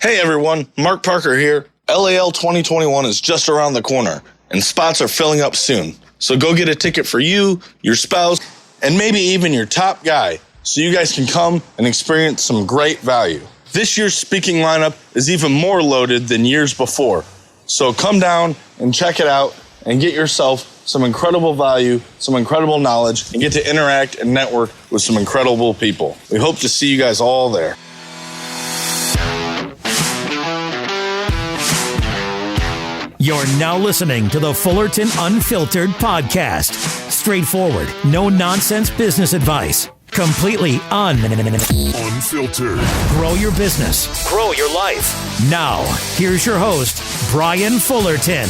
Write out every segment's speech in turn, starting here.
Hey everyone, Mark Parker here. LAL 2021 is just around the corner, and spots are filling up soon. So go get a ticket for you, your spouse, and maybe even your top guy, so you guys can come and experience some great value. This year's speaking lineup is even more loaded than years before. So come down and check it out and get yourself some incredible value, some incredible knowledge, and get to interact and network with some incredible people. We hope to see you guys all there. You're now listening to the Fullerton Unfiltered podcast. Straightforward, no nonsense business advice. Completely unfiltered. Grow your business. Grow your life. Now, here's your host, Brian Fullerton.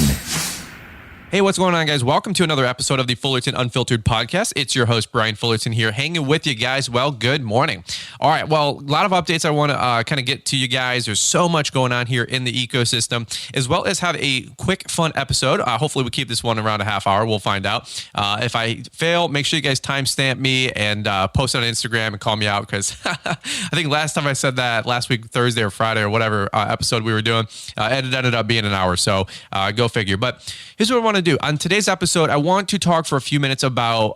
Hey, what's going on, guys? Welcome to another episode of the Fullerton Unfiltered podcast. It's your host, Brian Fullerton here, hanging with you guys. Well, good morning. All right, well, a lot of updates I want to kind of get to you guys. There's so much going on here in the ecosystem, as well as have a quick, fun episode. Hopefully, we keep this one around a half hour. We'll find out. If I fail, make sure you guys timestamp me and post it on Instagram and call me out, because I think last time I said that, last week, Thursday or Friday or whatever episode we were doing, it ended up being an hour, so go figure. But here's what I want to do. On today's episode, I want to talk for a few minutes about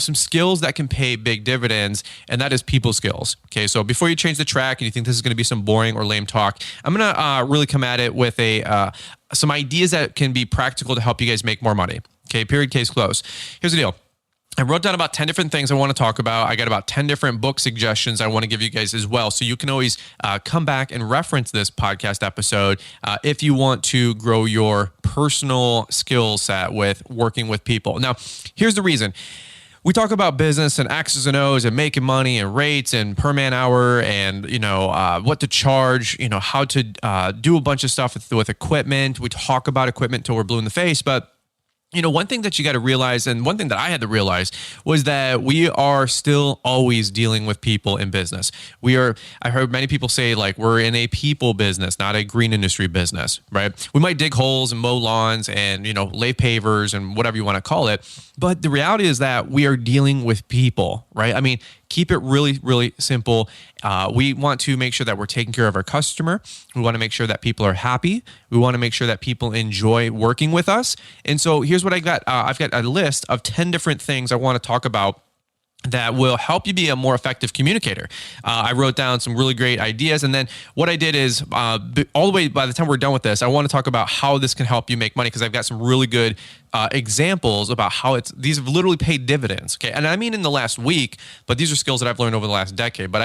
some skills that can pay big dividends, and that is people skills. Okay, so before you change the track and you think this is going to be some boring or lame talk, I'm going to really come at it with some ideas that can be practical to help you guys make more money. Okay, period, case closed. Here's the deal. I wrote down about 10 different things I want to talk about. I got about 10 different book suggestions I want to give you guys as well. So you can always come back and reference this podcast episode if you want to grow your personal skill set with working with people. Now, here's the reason. We talk about business and X's and O's and making money and rates and per man hour and, what to charge, how to do a bunch of stuff with equipment. We talk about equipment till we're blue in the face, but one thing that you got to realize, and one thing that I had to realize, was that we are still always dealing with people in business. I heard many people say, like, we're in a people business, not a green industry business, right? We might dig holes and mow lawns and, lay pavers and whatever you want to call it. But the reality is that we are dealing with people, right? I mean, keep it really, really simple. We want to make sure that we're taking care of our customer. We want to make sure that people are happy. We want to make sure that people enjoy working with us. And so here's what I got. I've got a list of 10 different things I want to talk about that will help you be a more effective communicator. I wrote down some really great ideas. And then what I did is all the way, by the time we're done with this, I want to talk about how this can help you make money, because I've got some really good examples about how these have literally paid dividends. Okay. And I mean in the last week, but these are skills that I've learned over the last decade.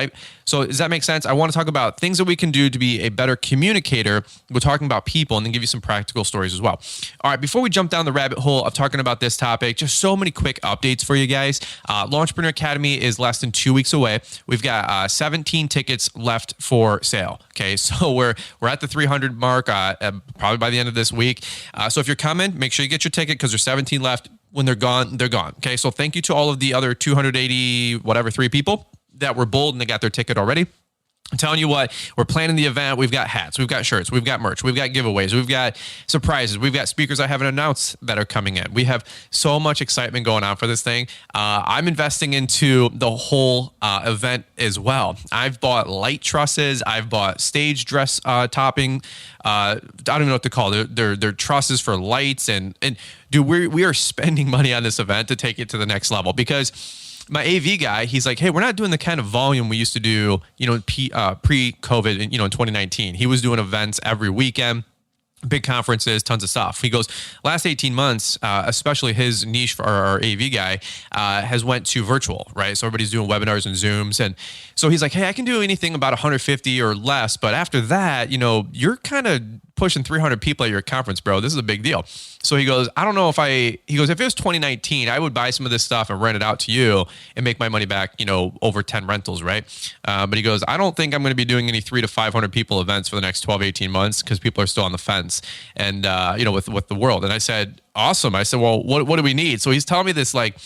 So does that make sense? I want to talk about things that we can do to be a better communicator. We're talking about people, and then give you some practical stories as well. All right. Before we jump down the rabbit hole of talking about this topic, just so many quick updates for you guys. Launchpreneur Academy is less than 2 weeks away. We've got 17 tickets left for sale. Okay. So we're at the 300 mark, probably by the end of this week. So if you're coming, make sure you get your ticket, because there's 17 left. When they're gone, they're gone. Okay, so thank you to all of the other 3 people that were bold and they got their ticket already. I'm telling you what, we're planning the event. We've got hats, we've got shirts, we've got merch, we've got giveaways, we've got surprises, we've got speakers I haven't announced that are coming in. We have so much excitement going on for this thing. I'm investing into the whole event as well. I've bought light trusses, I've bought stage dress topping. I don't even know what to call it. They're trusses for lights, and dude, we are spending money on this event to take it to the next level, because my AV guy, he's like, hey, we're not doing the kind of volume we used to do, pre-COVID, in 2019. He was doing events every weekend, big conferences, tons of stuff. He goes, last 18 months, especially his niche for our AV guy, has went to virtual, right? So everybody's doing webinars and Zooms. And so he's like, hey, I can do anything about 150 or less. But after that, you're kind of pushing 300 people at your conference, bro. This is a big deal. So he goes, I don't know if if it was 2019, I would buy some of this stuff and rent it out to you and make my money back, over 10 rentals, right? But he goes, I don't think I'm going to be doing any 300 to 500 people events for the next 12, 18 months, because people are still on the fence and, with the world. And I said, awesome. I said, well, what do we need? So he's telling me this, like,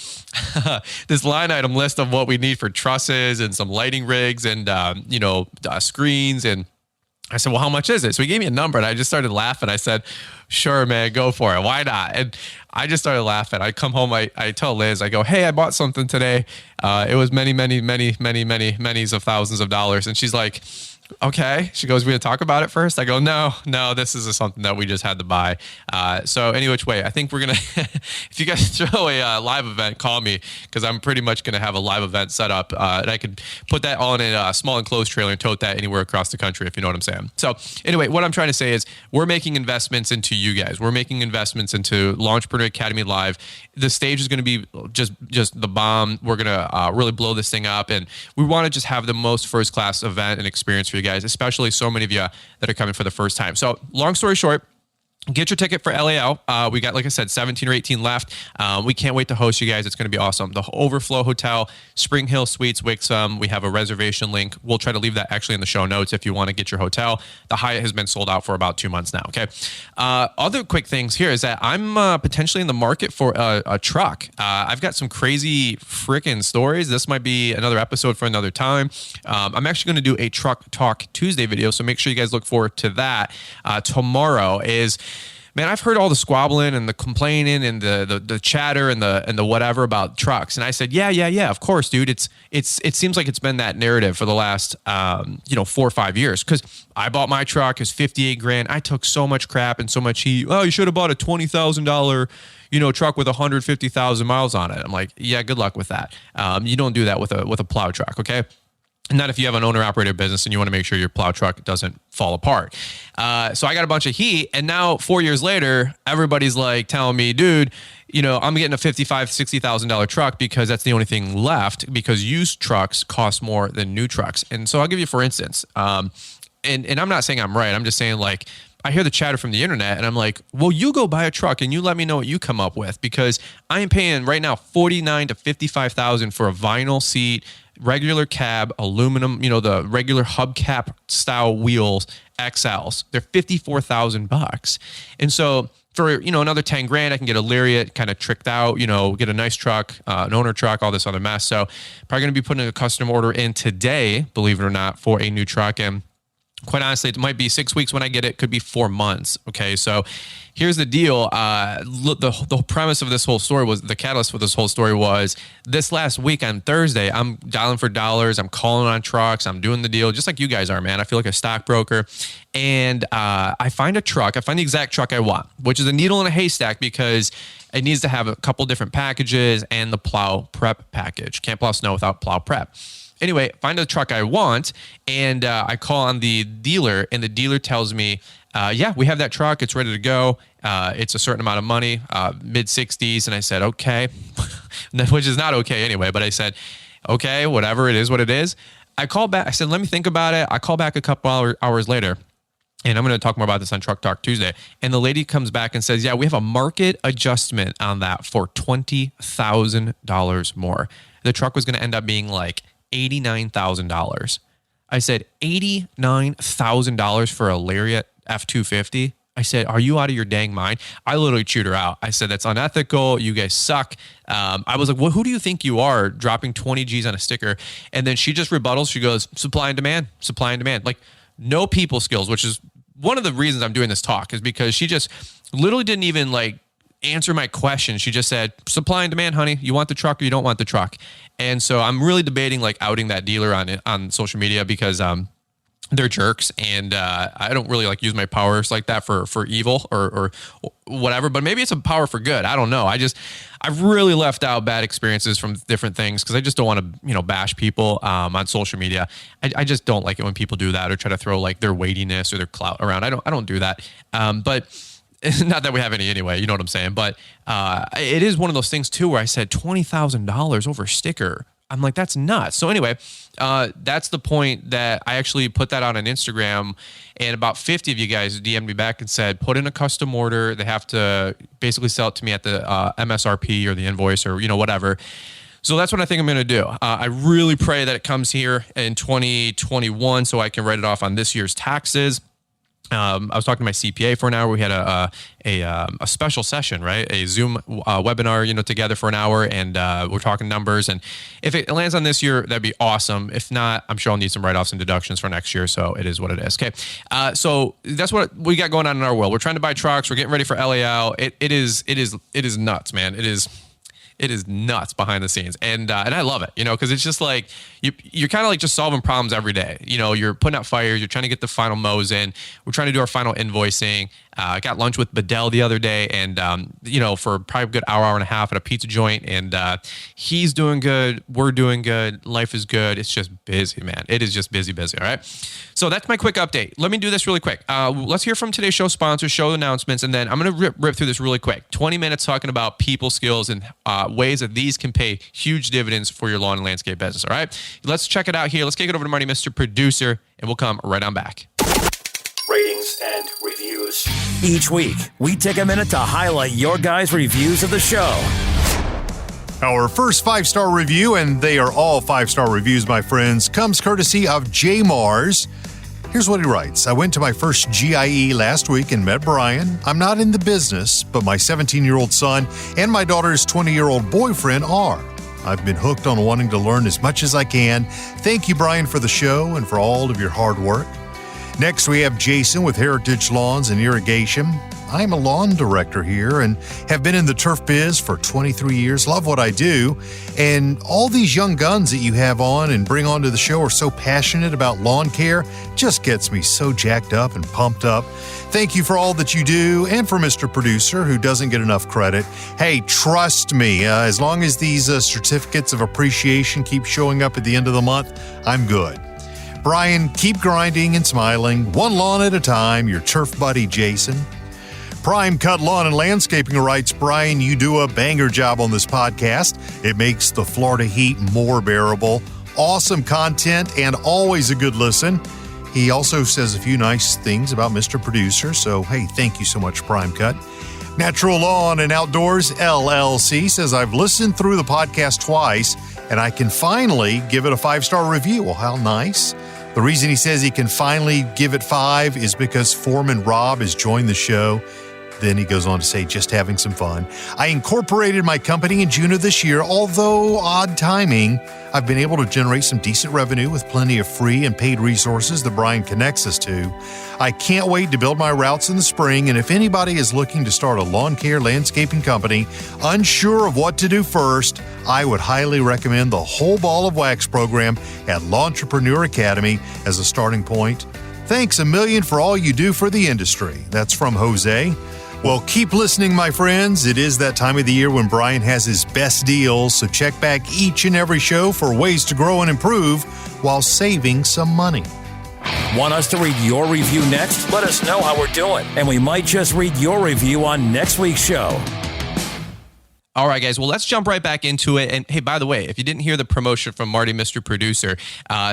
this line item list of what we need for trusses and some lighting rigs and, screens. And I said, well, how much is it? So he gave me a number, and I just started laughing. I said, sure, man, go for it. Why not? And I just started laughing. I come home, I tell Liz, I go, hey, I bought something today. It was many of thousands of dollars. And she's like, Okay. She goes, we gonna talk about it first? I go, no, this is something that we just had to buy. So any which way, I think we're going to, if you guys throw a live event, call me, because I'm pretty much going to have a live event set up. And I could put that all in a small enclosed trailer and tote that anywhere across the country, if you know what I'm saying. So anyway, what I'm trying to say is we're making investments into you guys. We're making investments into Launchpreneur Academy Live. The stage is going to be just the bomb. We're going to really blow this thing up. And we want to just have the most first-class event and experience for you guys, especially so many of you that are coming for the first time. So long story short, get your ticket for LAL. We got, like I said, 17 or 18 left. We can't wait to host you guys. It's going to be awesome. The Overflow Hotel, Spring Hill Suites, Wixom. We have a reservation link. We'll try to leave that actually in the show notes if you want to get your hotel. The Hyatt has been sold out for about 2 months now. Okay. Other quick things here is that I'm potentially in the market for a truck. I've got some crazy freaking stories. This might be another episode for another time. I'm actually going to do a Truck Talk Tuesday video, so make sure you guys look forward to that. Tomorrow is... Man, I've heard all the squabbling and the complaining and the chatter and the whatever about trucks. And I said, yeah, of course, dude. It seems like it's been that narrative for the last 4 or 5 years. Because I bought my truck, it's $58,000. I took so much crap and so much heat. Oh, you should have bought a $20,000 truck with 150,000 miles on it. I'm like, yeah, good luck with that. You don't do that with a plow truck, okay? Not if you have an owner-operator business and you want to make sure your plow truck doesn't fall apart. So I got a bunch of heat, and now 4 years later, everybody's like telling me, dude, I'm getting a $55,000, $60,000 truck because that's the only thing left, because used trucks cost more than new trucks. And so I'll give you, for instance, and I'm not saying I'm right. I'm just saying, like, I hear the chatter from the internet and I'm like, well, you go buy a truck and you let me know what you come up with, because I am paying right now $49,000 to $55,000 for a vinyl seat, regular cab, aluminum, the regular hubcap style wheels, XLs. They're $54,000. And so for, another $10,000, I can get a Lariat kind of tricked out, get a nice truck, an owner truck, all this other mess. So probably going to be putting a custom order in today, believe it or not, for a new truck. And quite honestly, it might be 6 weeks when I get it. Could be 4 months. Okay. So here's the deal. The premise of this whole story was, the catalyst for this whole story was this last week on Thursday, I'm dialing for dollars. I'm calling on trucks. I'm doing the deal just like you guys are, man. I feel like a stockbroker. And I find a truck. I find the exact truck I want, which is a needle in a haystack, because it needs to have a couple different packages and the plow prep package. Can't plow snow without plow prep. Anyway, find the truck I want, and I call on the dealer, and the dealer tells me, yeah, we have that truck. It's ready to go. It's a certain amount of money, mid-60s. And I said, okay, which is not okay anyway. But I said, okay, whatever, it is what it is. I called back. I said, let me think about it. I call back a couple hours later, and I'm going to talk more about this on Truck Talk Tuesday. And the lady comes back and says, yeah, we have a market adjustment on that for $20,000 more. The truck was going to end up being like $89,000. I said, $89,000 for a Lariat F-250? I said, are you out of your dang mind? I literally chewed her out. I said, that's unethical. You guys suck. I was like, well, who do you think you are, dropping 20 G's on a sticker? And then she just rebuttals. She goes, supply and demand. Like, no people skills, which is one of the reasons I'm doing this talk, is because she just literally didn't even answer my question. She just said, supply and demand, honey. You want the truck or you don't want the truck? And so I'm really debating outing that dealer on social media, because they're jerks, and I don't really use my powers like that for evil or whatever. But maybe it's a power for good. I don't know. I've really left out bad experiences from different things, because I just don't want to bash people on social media. I just don't like it when people do that or try to throw their weightiness or their clout around. I don't do that. But not that we have any anyway, you know what I'm saying? But it is one of those things too, where I said $20,000 over sticker. I'm like, that's nuts. So anyway, that's the point that I actually put that on an Instagram, and about 50 of you guys DM'd me back and said, put in a custom order. They have to basically sell it to me at the MSRP or the invoice or, whatever. So that's what I think I'm going to do. I really pray that it comes here in 2021 so I can write it off on this year's taxes. I was talking to my CPA for an hour. We had a special session, right? A Zoom webinar, together for an hour, and we're talking numbers. And if it lands on this year, that'd be awesome. If not, I'm sure I'll need some write-offs and deductions for next year. So it is what it is. Okay. So that's what we got going on in our world. We're trying to buy trucks. We're getting ready for LAL. It is nuts, man. It is nuts behind the scenes. And I love it, because it's just like you're kind of like just solving problems every day. You're putting out fires. You're trying to get the final mows in. We're trying to do our final invoicing. I got lunch with Bedell the other day and, for probably a good hour and a half at a pizza joint. And he's doing good. We're doing good. Life is good. It's just busy, man. It is just busy. All right. So that's my quick update. Let me do this really quick. Let's hear from today's show sponsors, show announcements, and then I'm going to rip through this really quick. 20 minutes talking about people skills and ways that these can pay huge dividends for your lawn and landscape business. All right. Let's check it out here. Let's kick it over to Marty, Mr. Producer, and we'll come right on back. Ratings and reviews. Each week, we take a minute to highlight your guys' reviews of the show. Our first 5-star review, and they are all 5-star reviews, my friends, comes courtesy of J. Mars. Here's what he writes. I went to my first GIE last week and met Brian. I'm not in the business, but my 17-year-old son and my daughter's 20-year-old boyfriend are. I've been hooked on wanting to learn as much as I can. Thank you, Brian, for the show and for all of your hard work. Next, we have Jason with Heritage Lawns and Irrigation. I'm a lawn director here and have been in the turf biz for 23 years. Love what I do. And all these young guns that you have on and bring onto the show are so passionate about lawn care. Just gets me so jacked up and pumped up. Thank you for all that you do and for Mr. Producer, who doesn't get enough credit. Hey, trust me, as long as these certificates of appreciation keep showing up at the end of the month, I'm good. Brian, keep grinding and smiling, one lawn at a time. Your turf buddy, Jason. Prime Cut Lawn and Landscaping writes, Brian, you do a banger job on this podcast. It makes the Florida heat more bearable. Awesome content and always a good listen. He also says a few nice things about Mr. Producer, so hey, thank you so much, Prime Cut. Natural Lawn and Outdoors LLC says, I've listened through the podcast twice, and I can finally give it a 5-star review. Well, how nice. The reason he says he can finally give it 5 is because Foreman Rob has joined the show. Then he goes on to say, just having some fun. I incorporated my company in June of this year. Although odd timing, I've been able to generate some decent revenue with plenty of free and paid resources that Brian connects us to. I can't wait to build my routes in the spring, and if anybody is looking to start a lawn care landscaping company, unsure of what to do first, I would highly recommend the Whole Ball of Wax program at Lawntrepreneur Academy as a starting point. Thanks a million for all you do for the industry. That's from Jose. Well, keep listening, my friends. It is that time of the year when Brian has his best deals, so check back each and every show for ways to grow and improve while saving some money. Want us to read your review next? Let us know how we're doing, and we might just read your review on next week's show. All right, guys. Well, let's jump right back into it. And hey, by the way, if you didn't hear the promotion from Marty, Mr. Producer,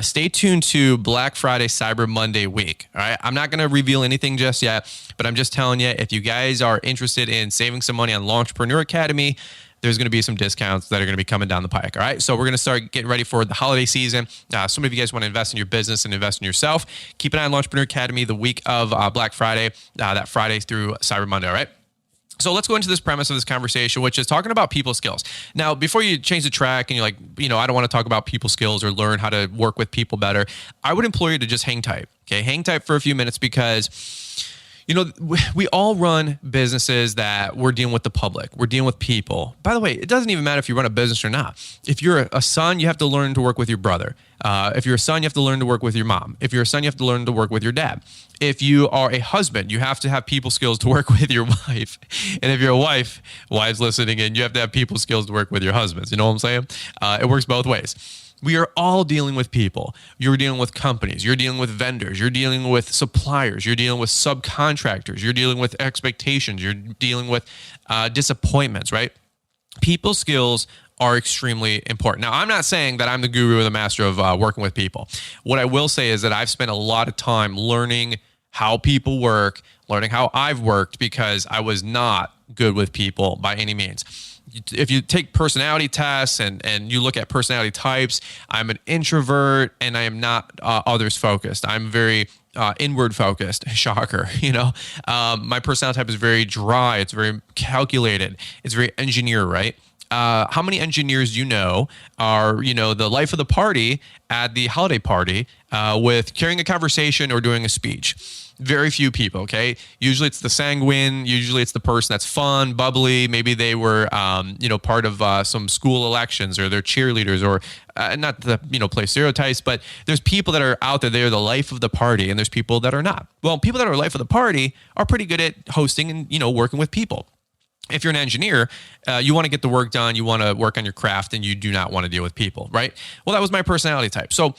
stay tuned to Black Friday, Cyber Monday week. All right. I'm not going to reveal anything just yet, but I'm just telling you, if you guys are interested in saving some money on Lawntrepreneur Academy, there's going to be some discounts that are going to be coming down the pike. All right. So we're going to start getting ready for the holiday season. Some of you guys want to invest in your business and invest in yourself. Keep an eye on Lawntrepreneur Academy the week of Black Friday, that Friday through Cyber Monday. All right. So let's go into this premise of this conversation, which is talking about people skills. Now, before you change the track and you're like, I don't want to talk about people skills or learn how to work with people better, I would implore you to just hang tight. Okay, hang tight for a few minutes because, we all run businesses that we're dealing with the public. We're dealing with people. By the way, it doesn't even matter if you run a business or not. If you're a son, you have to learn to work with your brother. If you're a son, you have to learn to work with your mom. If you're a son, you have to learn to work with your dad. If you are a husband, you have to have people skills to work with your wife. And if you're a wife, wives listening in, you have to have people skills to work with your husbands. You know what I'm saying? It works both ways. We are all dealing with people. You're dealing with companies. You're dealing with vendors. You're dealing with suppliers. You're dealing with subcontractors. You're dealing with expectations. You're dealing with disappointments, right? People skills are extremely important. Now, I'm not saying that I'm the guru or the master of working with people. What I will say is that I've spent a lot of time learning how people work, learning how I've worked because I was not good with people by any means. If you take personality tests and you look at personality types, I'm an introvert and I am not others focused. I'm very inward focused. Shocker, my personality type is very dry. It's very calculated. It's very engineer, right? How many engineers are, the life of the party at the holiday party with carrying a conversation or doing a speech? Very few people, okay? Usually it's the sanguine. Usually it's the person that's fun, bubbly. Maybe they were, part of some school elections, or they're cheerleaders, or not to, play stereotypes, but there's people that are out there. They're the life of the party, and there's people that are not. Well, people that are life of the party are pretty good at hosting and, working with people. If you're an engineer, you want to get the work done, you want to work on your craft, and you do not want to deal with people, right? Well, that was my personality type. So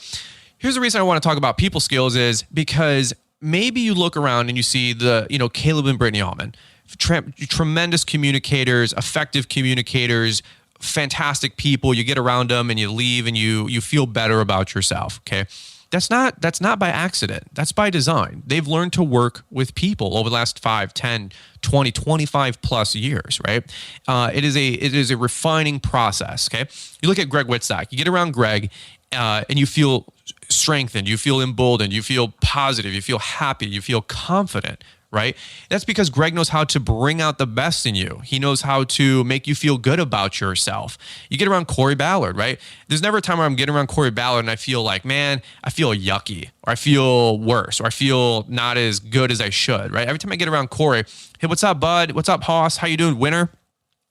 here's the reason I want to talk about people skills is because maybe you look around and you see the, Caleb and Brittany Allman, tremendous communicators, effective communicators, fantastic people. You get around them and you leave and you feel better about yourself, okay? That's not by accident. That's by design. They've learned to work with people over the last 5, 10, 20, 25 plus years, right? It is a refining process, okay? You look at Greg Wittstock. You get around Greg and you feel strengthened, you feel emboldened, you feel positive, you feel happy, you feel confident, right? That's because Greg knows how to bring out the best in you. He knows how to make you feel good about yourself. You get around Corey Ballard, right? There's never a time where I'm getting around Corey Ballard and I feel like, man, I feel yucky, or I feel worse, or I feel not as good as I should, right? Every time I get around Corey, hey, what's up, bud? What's up, Hoss? How you doing, winner?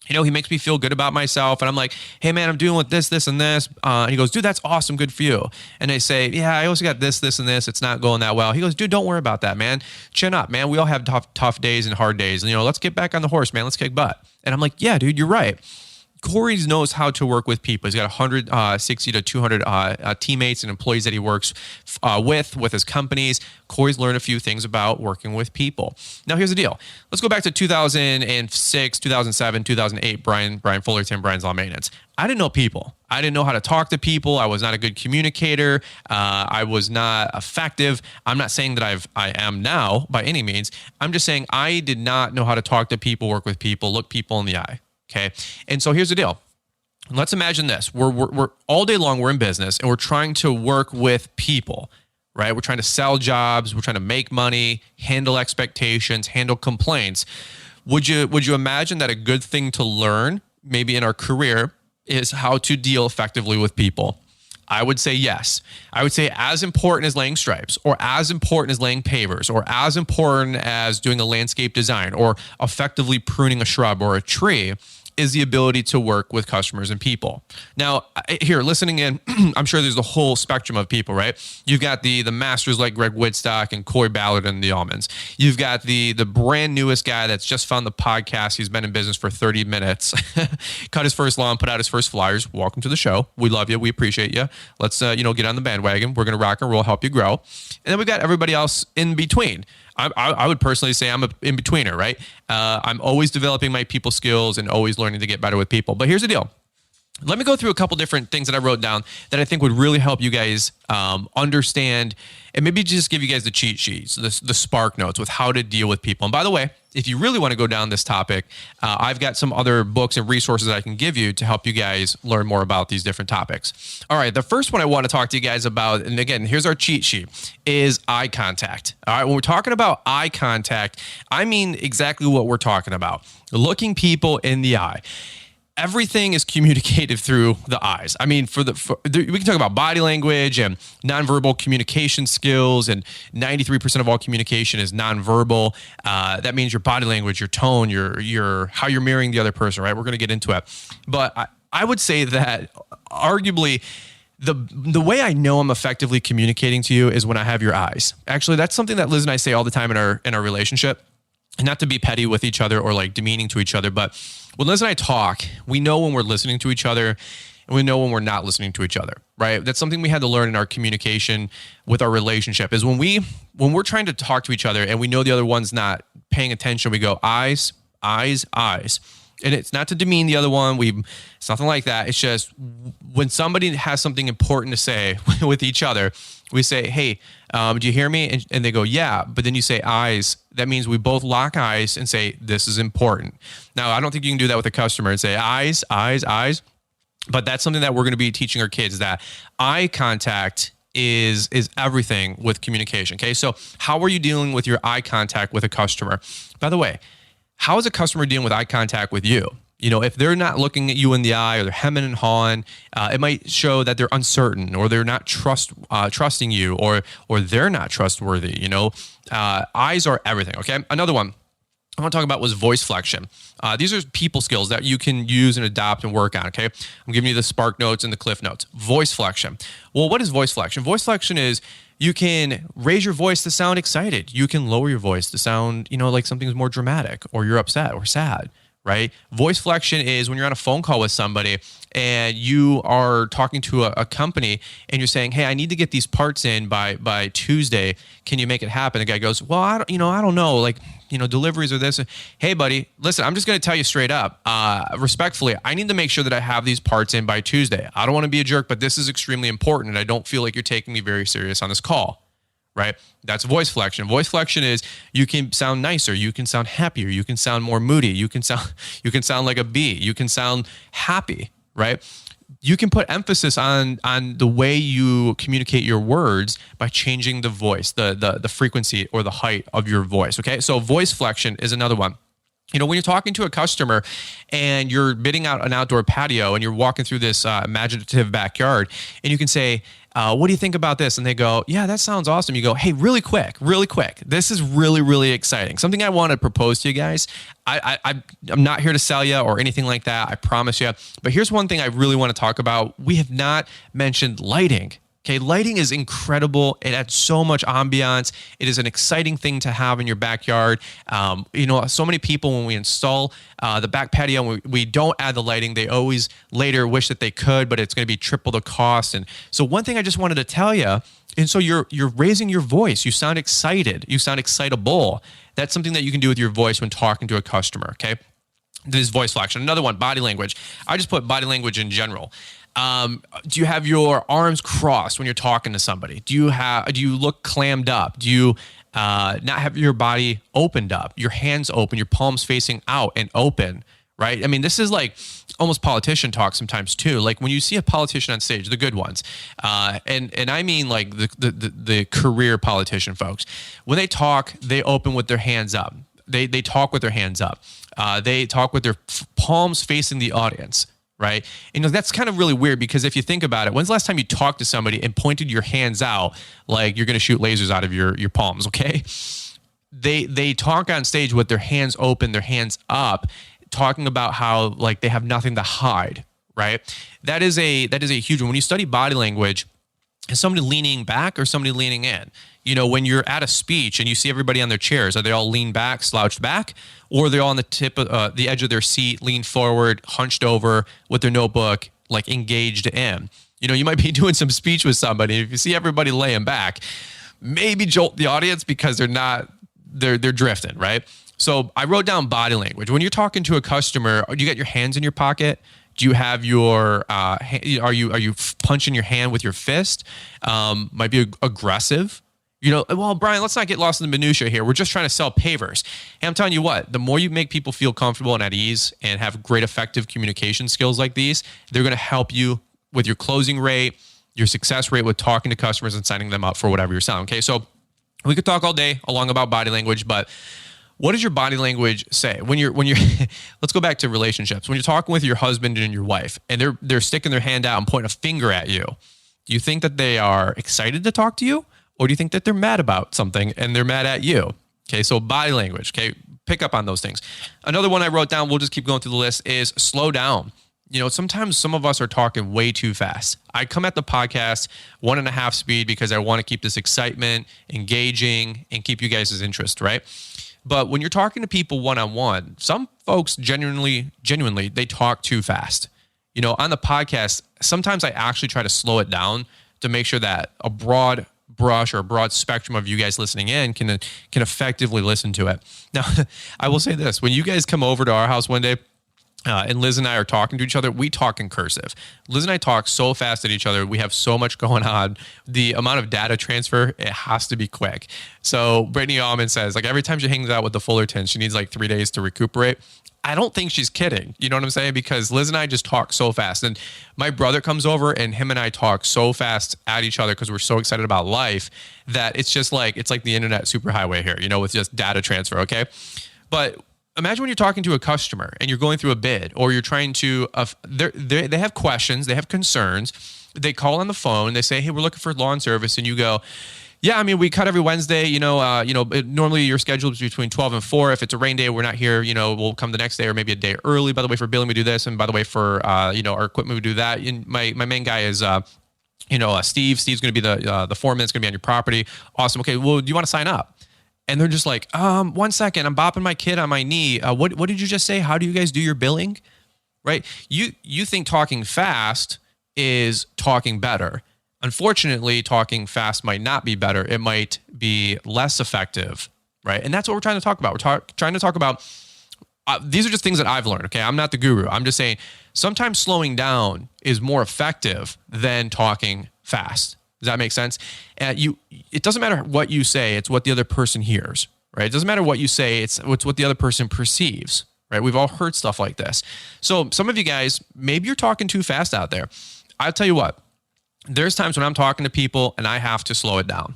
He makes me feel good about myself. And I'm like, hey, man, I'm doing with this, and this. And he goes, dude, that's awesome. Good for you. And I say, yeah, I also got this, and this. It's not going that well. He goes, dude, don't worry about that, man. Chin up, man. We all have tough days and hard days. And, let's get back on the horse, man. Let's kick butt. And I'm like, yeah, dude, you're right. Corey knows how to work with people. He's got 160 to 200 teammates and employees that he works with his companies. Corey's learned a few things about working with people. Now, here's the deal. Let's go back to 2006, 2007, 2008, Brian Fullerton, Brian's Law Maintenance. I didn't know people. I didn't know how to talk to people. I was not a good communicator. I was not effective. I'm not saying that I am now by any means. I'm just saying I did not know how to talk to people, work with people, look people in the eye. Okay. And so here's the deal. Let's imagine this. We're all day long, we're in business and we're trying to work with people, right? We're trying to sell jobs. We're trying to make money, handle expectations, handle complaints. Would you imagine that a good thing to learn maybe in our career is how to deal effectively with people? I would say yes. I would say as important as laying stripes, or as important as laying pavers, or as important as doing a landscape design, or effectively pruning a shrub or a tree is the ability to work with customers and people. Now, here, listening in, I'm sure there's the whole spectrum of people, right? You've got the masters like Greg Wittstock and Corey Ballard and the Almonds. You've got the brand newest guy that's just found the podcast. He's been in business for 30 minutes, cut his first lawn, put out his first flyers. Welcome to the show. We love you. We appreciate you. Let's, get on the bandwagon. We're going to rock and roll, help you grow. And then we've got everybody else in between. I would personally say I'm an in-betweener, right? I'm always developing my people skills and always learning to get better with people. But here's the deal. Let me go through a couple different things that I wrote down that I think would really help you guys understand, and maybe just give you guys the cheat sheets, the spark notes with how to deal with people. And by the way, if you really want to go down this topic, I've got some other books and resources that I can give you to help you guys learn more about these different topics. All right, the first one I want to talk to you guys about, and again, here's our cheat sheet, is eye contact. All right, when we're talking about eye contact, I mean exactly what we're talking about. Looking people in the eye. Everything is communicated through the eyes. I mean, we can talk about body language and nonverbal communication skills, and 93% of all communication is nonverbal. That means your body language, your tone, your how you're mirroring the other person, right? We're going to get into it. But I would say that arguably the way I know I'm effectively communicating to you is when I have your eyes. Actually, that's something that Liz and I say all the time in our relationship. And not to be petty with each other or like demeaning to each other, but when Liz and I talk, we know when we're listening to each other and we know when we're not listening to each other, right? That's something we had to learn in our communication with our relationship is when we're trying to talk to each other and we know the other one's not paying attention, we go eyes, eyes, eyes. And it's not to demean the other one. It's nothing like that. It's just when somebody has something important to say with each other, we say, hey, do you hear me? And they go, yeah. But then you say eyes. That means we both lock eyes and say, this is important. Now, I don't think you can do that with a customer and say eyes, eyes, eyes. But that's something that we're going to be teaching our kids, that eye contact is everything with communication. Okay. So how are you dealing with your eye contact with a customer? By the way, how is a customer dealing with eye contact with you? If they're not looking at you in the eye or they're hemming and hawing, it might show that they're uncertain or they're not trusting you or they're not trustworthy. Eyes are everything. Okay. Another one I want to talk about was voice flexion. These are people skills that you can use and adopt and work on, okay? I'm giving you the Spark Notes and the Cliff Notes. Voice flexion. Well, what is voice flexion? Voice flexion is you can raise your voice to sound excited. You can lower your voice to sound, like something's more dramatic or you're upset or sad, right? Voice flexion is when you're on a phone call with somebody and you are talking to a company and you're saying, hey, I need to get these parts in by Tuesday. Can you make it happen? The guy goes, well, I don't know. Deliveries or this. Hey, buddy, listen, I'm just going to tell you straight up, respectfully, I need to make sure that I have these parts in by Tuesday. I don't want to be a jerk, but this is extremely important. And I don't feel like you're taking me very serious on this call, right? That's voice flexion. Voice flexion is you can sound nicer. You can sound happier. You can sound more moody. You can sound like a bee. You can sound happy, right? You can put emphasis on the way you communicate your words by changing the voice, the frequency or the height of your voice. Okay. So voice flexion is another one. When you're talking to a customer and you're bidding out an outdoor patio and you're walking through this imaginative backyard and you can say, what do you think about this? And they go, yeah, that sounds awesome. You go, hey, really quick. This is really, really exciting. Something I want to propose to you guys. I'm not here to sell you or anything like that. I promise you. But here's one thing I really want to talk about. We have not mentioned lighting. Okay, lighting is incredible. It adds so much ambiance. It is an exciting thing to have in your backyard. So many people, when we install the back patio, we don't add the lighting. They always later wish that they could, but it's going to be triple the cost. And so one thing I just wanted to tell you, and so you're raising your voice. You sound excited. You sound excitable. That's something that you can do with your voice when talking to a customer, okay? This is voice flexion. Another one, body language. I just put body language in general. Do you have your arms crossed when you're talking to somebody? Do you look clammed up? Do you not have your body opened up, your hands open, your palms facing out and open, right? I mean, this is like almost politician talk sometimes too. Like when you see a politician on stage, the good ones, and I mean like the career politician folks, when they talk, they open with their hands up. They talk with their hands up. They talk with their palms facing the audience. Right. That's kind of really weird because if you think about it, when's the last time you talked to somebody and pointed your hands out like you're going to shoot lasers out of your palms? Okay. They talk on stage with their hands open, their hands up, talking about how like they have nothing to hide. Right. That is a huge one. When you study body language, is somebody leaning back or somebody leaning in? When you're at a speech and you see everybody on their chairs, are they all leaned back, slouched back, or are they all on the tip of the edge of their seat, leaned forward, hunched over with their notebook, like engaged in? You might be doing some speech with somebody. If you see everybody laying back, maybe jolt the audience because they're drifting, right? So I wrote down body language. When you're talking to a customer, do you got your hands in your pocket? Do you have your, are you punching your hand with your fist? Might be aggressive. Well, Brian, let's not get lost in the minutia here. We're just trying to sell pavers. And I'm telling you what, the more you make people feel comfortable and at ease and have great effective communication skills like these, they're going to help you with your closing rate, your success rate with talking to customers and signing them up for whatever you're selling. Okay. So we could talk all day along about body language, but what does your body language say when you're let's go back to relationships. When you're talking with your husband and your wife and they're sticking their hand out and pointing a finger at you, do you think that they are excited to talk to you? Or do you think that they're mad about something and they're mad at you? Okay, so body language, okay, pick up on those things. Another one I wrote down, we'll just keep going through the list, is slow down. Sometimes some of us are talking way too fast. I come at the podcast 1.5 speed because I want to keep this excitement, engaging, and keep you guys' interest, right? But when you're talking to people one-on-one, some folks genuinely, they talk too fast. On the podcast, sometimes I actually try to slow it down to make sure that a broad brush or a broad spectrum of you guys listening in can effectively listen to it. Now, I will say this. When you guys come over to our house one day, and Liz and I are talking to each other, we talk in cursive. Liz and I talk so fast at each other. We have so much going on. The amount of data transfer, it has to be quick. So Brittany Allman says, like every time she hangs out with the Fullerton, she needs like 3 days to recuperate. I don't think she's kidding. You know what I'm saying? Because Liz and I just talk so fast. And my brother comes over and him and I talk so fast at each other because we're so excited about life that it's just like, it's like the internet superhighway here, with just data transfer. Okay. But imagine when you're talking to a customer and you're going through a bid, or you're trying to, they have questions, they have concerns. They call on the phone, they say, hey, we're looking for lawn service. And you go, yeah, I mean, we cut every Wednesday, normally your schedule is between 12 and 4. If it's a rain day, we're not here, we'll come the next day or maybe a day early. By the way, for billing, we do this. And by the way, for, our equipment, we do that. And my main guy is, Steve. Steve's going to be the foreman that's going to be on your property. Awesome. Okay. Well, do you want to sign up? And they're just like, 1 second, I'm bopping my kid on my knee. What did you just say? How do you guys do your billing? Right? You think talking fast is talking better. Unfortunately, talking fast might not be better. It might be less effective, right? And that's what we're trying to talk about. We're trying to talk about, these are just things that I've learned, okay? I'm not the guru. I'm just saying sometimes slowing down is more effective than talking fast. Does that make sense? It doesn't matter what you say, it's what the other person hears, right? It doesn't matter what you say, it's what the other person perceives, right? We've all heard stuff like this. So some of you guys, maybe you're talking too fast out there. I'll tell you what, there's times when I'm talking to people and I have to slow it down.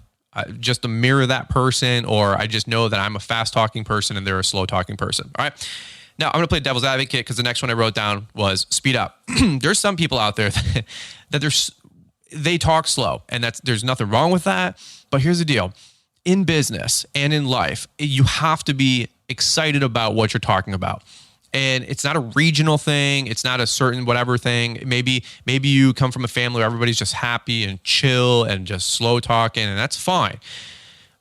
Just to mirror that person, or I just know that I'm a fast talking person and they're a slow talking person. All right. Now I'm going to play devil's advocate because the next one I wrote down was speed up. There's some people out there that they talk slow, and there's nothing wrong with that. But here's the deal. In business and in life, you have to be excited about what you're talking about. And it's not a regional thing. It's not a certain whatever thing. Maybe you come from a family where everybody's just happy and chill and just slow talking, and that's fine.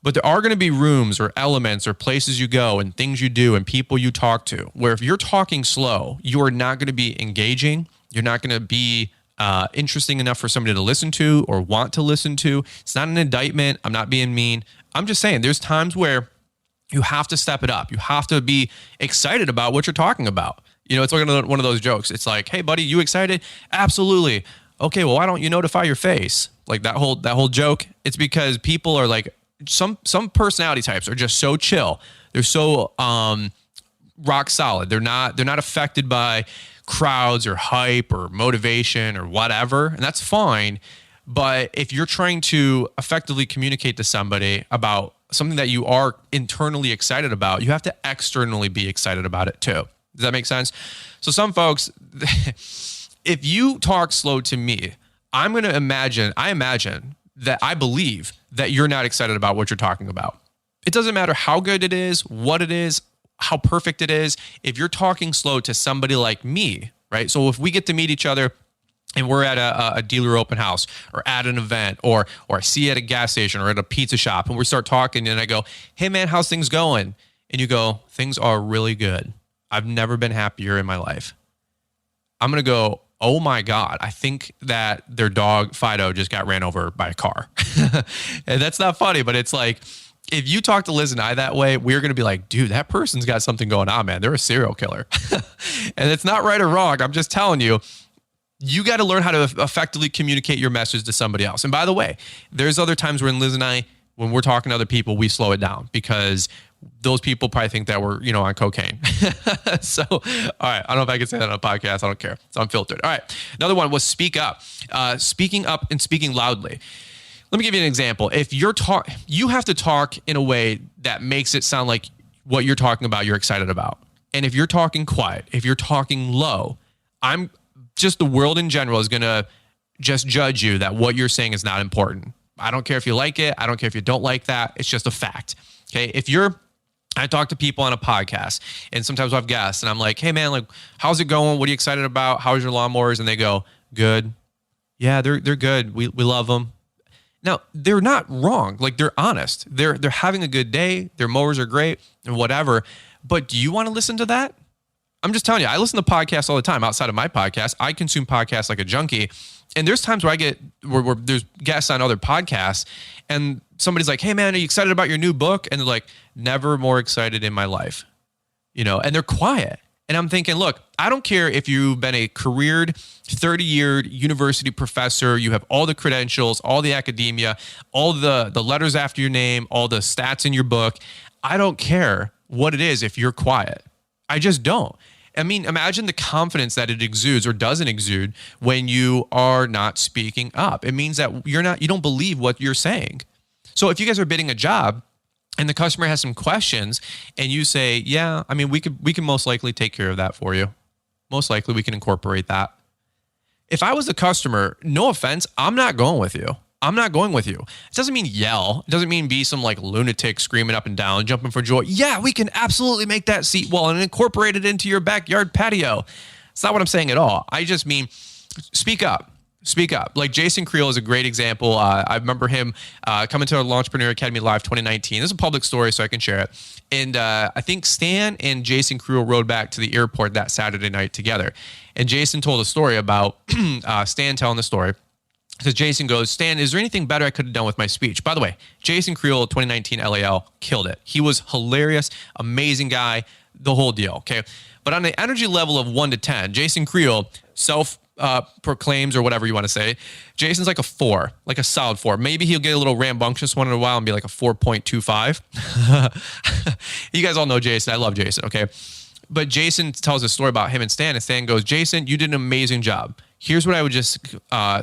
But there are going to be rooms or elements or places you go and things you do and people you talk to where if you're talking slow, you are not going to be engaging. You're not going to be interesting enough for somebody to listen to or want to listen to. It's not an indictment. I'm not being mean. I'm just saying there's times where you have to step it up. You have to be excited about what you're talking about. It's like one of those jokes. It's like, hey, buddy, you excited? Absolutely. Okay, well, why don't you notify your face? Like that whole joke. It's because people are like, some personality types are just so chill. They're so rock solid. They're not affected by crowds or hype or motivation or whatever, and that's fine. But if you're trying to effectively communicate to somebody about something that you are internally excited about, you have to externally be excited about it too. Does that make sense? So some folks, if you talk slow to me, I imagine that I believe that you're not excited about what you're talking about. It doesn't matter how good it is, what it is, how perfect it is. If you're talking slow to somebody like me, right? So if we get to meet each other and we're at a dealer open house or at an event or I see you at a gas station or at a pizza shop and we start talking and I go, hey man, how's things going? And you go, things are really good. I've never been happier in my life. I'm going to go, oh my God, I think that their dog Fido just got ran over by a car. And that's not funny, but it's like, if you talk to Liz and I that way, we're going to be like, dude, that person's got something going on, man. They're a serial killer. And it's not right or wrong. I'm just telling you, you got to learn how to effectively communicate your message to somebody else. And by the way, there's other times when Liz and I, when we're talking to other people, we slow it down because those people probably think that we're, on cocaine. So, all right. I don't know if I can say that on a podcast. I don't care. It's unfiltered. All right. Another one was speak up. Speaking up and speaking loudly. Let me give you an example. If you have to talk in a way that makes it sound like what you're talking about, you're excited about. And if you're talking quiet, if you're talking low, the world in general is going to just judge you that what you're saying is not important. I don't care if you like it. I don't care if you don't like that. It's just a fact. Okay. I talk to people on a podcast and sometimes I have guests and I'm like, hey man, like, how's it going? What are you excited about? How's your lawnmowers? And they go, good. Yeah, they're good. We love them. Now, they're not wrong. Like, they're honest. They're having a good day. Their mowers are great and whatever. But do you want to listen to that? I'm just telling you, I listen to podcasts all the time. Outside of my podcast, I consume podcasts like a junkie. And there's times where where there's guests on other podcasts and somebody's like, hey man, are you excited about your new book? And they're like, never more excited in my life, and they're quiet. And I'm thinking, look, I don't care if you've been a careered 30-year university professor, you have all the credentials, all the academia, all the letters after your name, all the stats in your book. I don't care what it is if you're quiet. I just don't. I mean, imagine the confidence that it exudes or doesn't exude when you are not speaking up. It means that you don't believe what you're saying. So if you guys are bidding a job and the customer has some questions, and you say, yeah, I mean, we can most likely take care of that for you. Most likely we can incorporate that. If I was the customer, no offense, I'm not going with you. I'm not going with you. It doesn't mean yell. It doesn't mean be some like lunatic screaming up and down, jumping for joy. Yeah, we can absolutely make that seat well and incorporate it into your backyard patio. It's not what I'm saying at all. I just mean speak up. Speak up. Like Jason Creel is a great example. I remember him coming to our Launchpreneur Academy Live 2019. This is a public story, so I can share it. And I think Stan and Jason Creel rode back to the airport that Saturday night together. And Jason told a story about Stan telling the story. Because Jason goes, Stan, is there anything better I could have done with my speech? By the way, Jason Creel, 2019 LAL, killed it. He was hilarious, amazing guy, the whole deal, okay? But on the energy level of 1 to 10, Jason Creel proclaims, or whatever you want to say, Jason's like a 4, like a solid 4. Maybe he'll get a little rambunctious one in a while and be like a 4.25. You guys all know Jason. I love Jason, okay? But Jason tells a story about him and Stan goes, Jason, you did an amazing job. Here's what I would just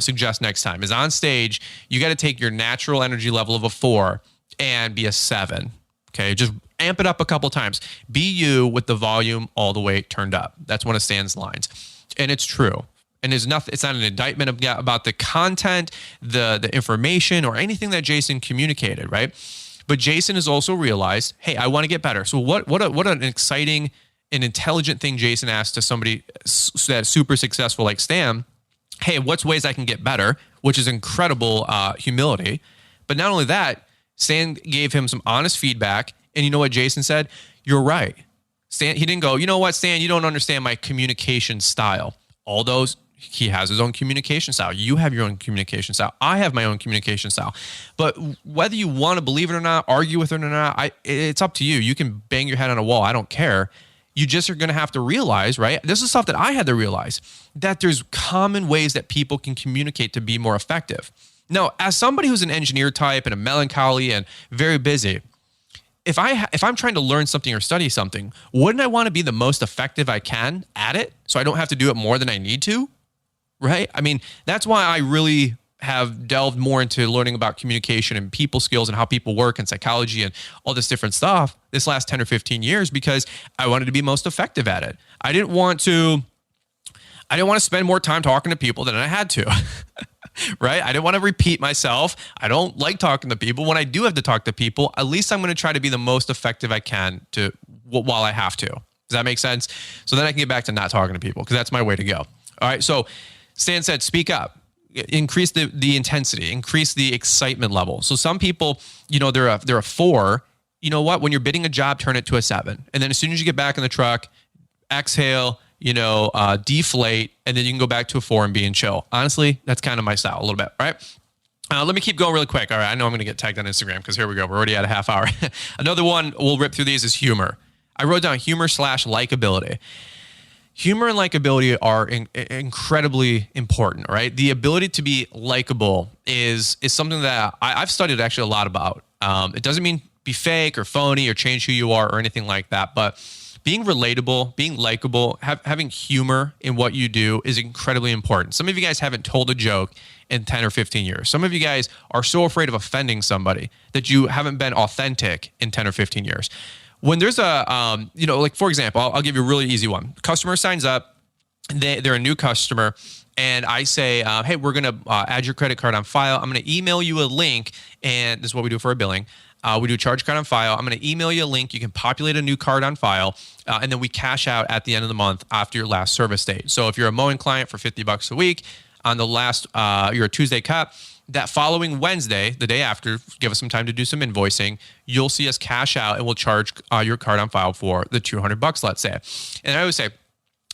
suggest next time is on stage, you got to take your natural energy level of a 4 and be a 7. Okay, just amp it up a couple times. Be you with the volume all the way turned up. That's one of Stan's lines. And it's true. And it's not an indictment about the content, the information, or anything that Jason communicated, right? But Jason has also realized, hey, I want to get better. So what an exciting and intelligent thing Jason asked to somebody that's super successful like Stan. Hey, what's ways I can get better? Which is incredible humility. But not only that, Stan gave him some honest feedback. And you know what Jason said? You're right. Stan, he didn't go, you know what, Stan, you don't understand my communication style. Although he has his own communication style. You have your own communication style. I have my own communication style. But whether you want to believe it or not, argue with it or not, it's up to you. You can bang your head on a wall. I don't care. You just are going to have to realize, right? This is stuff that I had to realize, that there's common ways that people can communicate to be more effective. Now, as somebody who's an engineer type and a melancholy and very busy, if I'm trying to learn something or study something, wouldn't I want to be the most effective I can at it so I don't have to do it more than I need to, right? I mean, that's why I really have delved more into learning about communication and people skills and how people work and psychology and all this different stuff this last 10 or 15 years, because I wanted to be most effective at it. I didn't want to spend more time talking to people than I had to, right? I didn't want to repeat myself. I don't like talking to people. When I do have to talk to people, at least I'm going to try to be the most effective I can while I have to. Does that make sense? So then I can get back to not talking to people, because that's my way to go. All right. So Stan said, speak up. Increase the intensity, increase the excitement level. So some people, they're a 4. You know what? When you're bidding a job, turn it to a 7. And then as soon as you get back in the truck, exhale, deflate, and then you can go back to a 4 and be in chill. Honestly, that's kind of my style a little bit. All right. Let me keep going really quick. All right. I know I'm going to get tagged on Instagram because here we go. We're already at a half hour. Another one, we'll rip through these, is humor. I wrote down humor / likability. Humor and likability are incredibly important, right? The ability to be likable is something that I've studied actually a lot about. It doesn't mean be fake or phony or change who you are or anything like that, but being relatable, being likable, having humor in what you do is incredibly important. Some of you guys haven't told a joke in 10 or 15 years. Some of you guys are so afraid of offending somebody that you haven't been authentic in 10 or 15 years. When there's a, like for example, I'll give you a really easy one. Customer signs up, they're a new customer, and I say, hey, we're going to add your credit card on file. I'm going to email you a link, and this is what we do for a billing. We do a charge card on file. I'm going to email you a link. You can populate a new card on file, and then we cash out at the end of the month after your last service date. So if you're a mowing client for $50 a week, on the last, you're a Tuesday cut, that following Wednesday, the day after, give us some time to do some invoicing, you'll see us cash out and we'll charge your card on file for the $200, let's say. And I always say,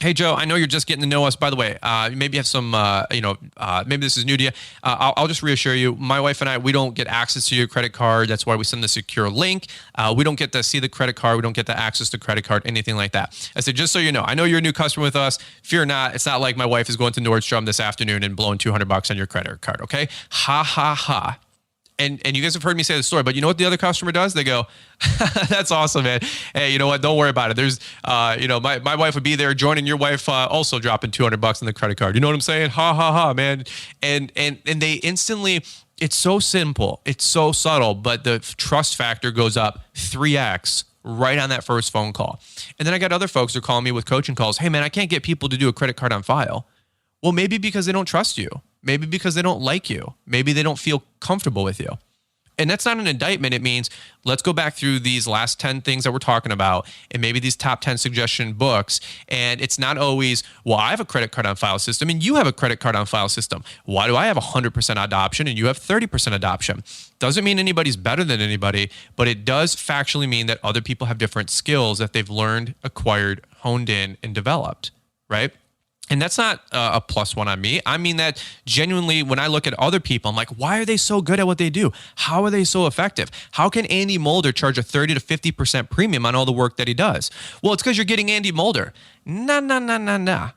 hey, Joe, I know you're just getting to know us. By the way, maybe you have some, maybe this is new to you. I'll just reassure you, my wife and I, we don't get access to your credit card. That's why we send the secure link. We don't get to see the credit card. We don't get the access to credit card, anything like that. I said, just so you know, I know you're a new customer with us. Fear not. It's not like my wife is going to Nordstrom this afternoon and blowing $200 on your credit card, okay? Ha, ha, ha. And you guys have heard me say the story, but you know what the other customer does? They go, that's awesome, man. Hey, you know what? Don't worry about it. There's, my wife would be there joining your wife, also dropping $200 on the credit card. You know what I'm saying? Ha, ha, ha, man. And they instantly It's so simple. It's so subtle, but the trust factor goes up 3x right on that first phone call. And then I got other folks who are calling me with coaching calls. Hey man, I can't get people to do a credit card on file. Well, maybe because they don't trust you. Maybe because they don't like you. Maybe they don't feel comfortable with you. And that's not an indictment. It means let's go back through these last 10 things that we're talking about and maybe these top 10 suggestion books. And it's not always, well, I have a credit card on file system and you have a credit card on file system. Why do I have 100% adoption and you have 30% adoption? Doesn't mean anybody's better than anybody, but it does factually mean that other people have different skills that they've learned, acquired, honed in, and developed, right? And that's not a plus one on me. I mean that genuinely when I look at other people, I'm like, why are they so good at what they do? How are they so effective? How can Andy Mulder charge a 30 to 50% premium on all the work that he does? Well, it's because you're getting Andy Mulder. No.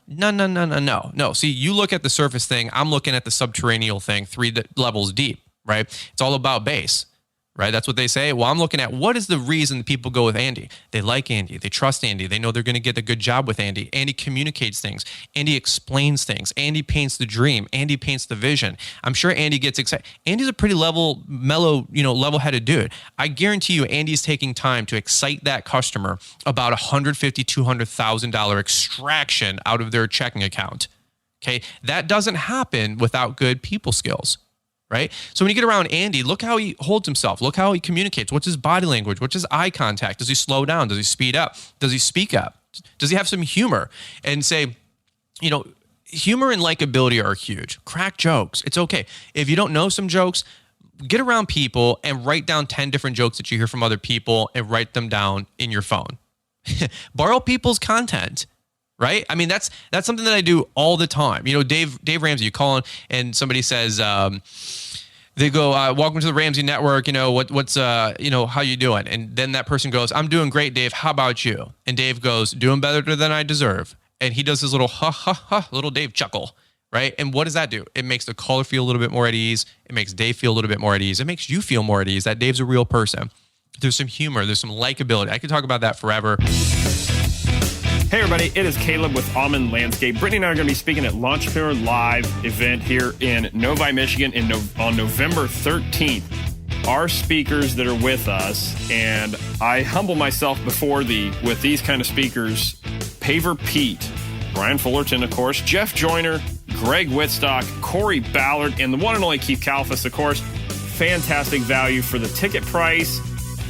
See, you look at the surface thing. I'm looking at the subterranean thing, 3 levels deep, right? It's all about base. Right? That's what they say. Well, I'm looking at what is the reason people go with Andy. They like Andy. They trust Andy. They know they're going to get a good job with Andy. Andy communicates things. Andy explains things. Andy paints the dream. Andy paints the vision. I'm sure Andy gets excited. Andy's a pretty mellow, level-headed dude. I guarantee you Andy's taking time to excite that customer about $150,000, $200,000 extraction out of their checking account. Okay? That doesn't happen without good people skills. Right? So when you get around Andy, look how he holds himself. Look how he communicates. What's his body language? What's his eye contact? Does he slow down? Does he speed up? Does he speak up? Does he have some humor? And say, humor and likability are huge. Crack jokes. It's okay. If you don't know some jokes, get around people and write down 10 different jokes that you hear from other people and write them down in your phone. Borrow people's content. Right? I mean, that's something that I do all the time. Dave Ramsey, you call in and somebody says, they go, welcome to the Ramsey Network. What's how you doing? And then that person goes, I'm doing great, Dave. How about you? And Dave goes, doing better than I deserve. And he does his little little Dave chuckle. Right? And what does that do? It makes the caller feel a little bit more at ease. It makes Dave feel a little bit more at ease. It makes you feel more at ease that Dave's a real person. There's some humor. There's some likability. I could talk about that forever. Hey everybody, it is Caleb with Almond Landscape. Brittany and I are going to be speaking at Launchpreneur Live event here in Novi, Michigan on November 13th. Our speakers that are with us, and I humble myself before thee with these kind of speakers, Paver Pete, Brian Fullerton, of course, Jeff Joyner, Greg Whitstock, Corey Ballard, and the one and only Keith Kalfas, of course. Fantastic value for the ticket price,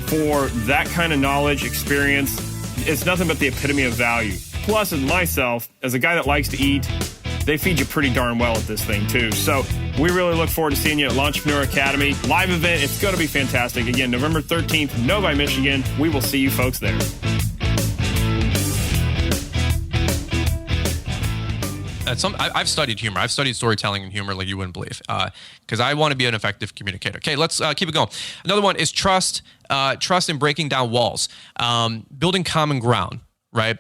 for that kind of knowledge, experience. It's nothing but the epitome of value. Plus, as myself, as a guy that likes to eat, they feed you pretty darn well at this thing, too. So we really look forward to seeing you at Launchpreneur Academy. Live event, it's going to be fantastic. Again, November 13th, Novi, Michigan. We will see you folks there. I've studied humor. I've studied storytelling and humor like you wouldn't believe, because I want to be an effective communicator. Okay, let's keep it going. Another one is trust. Trust in breaking down walls, building common ground, right?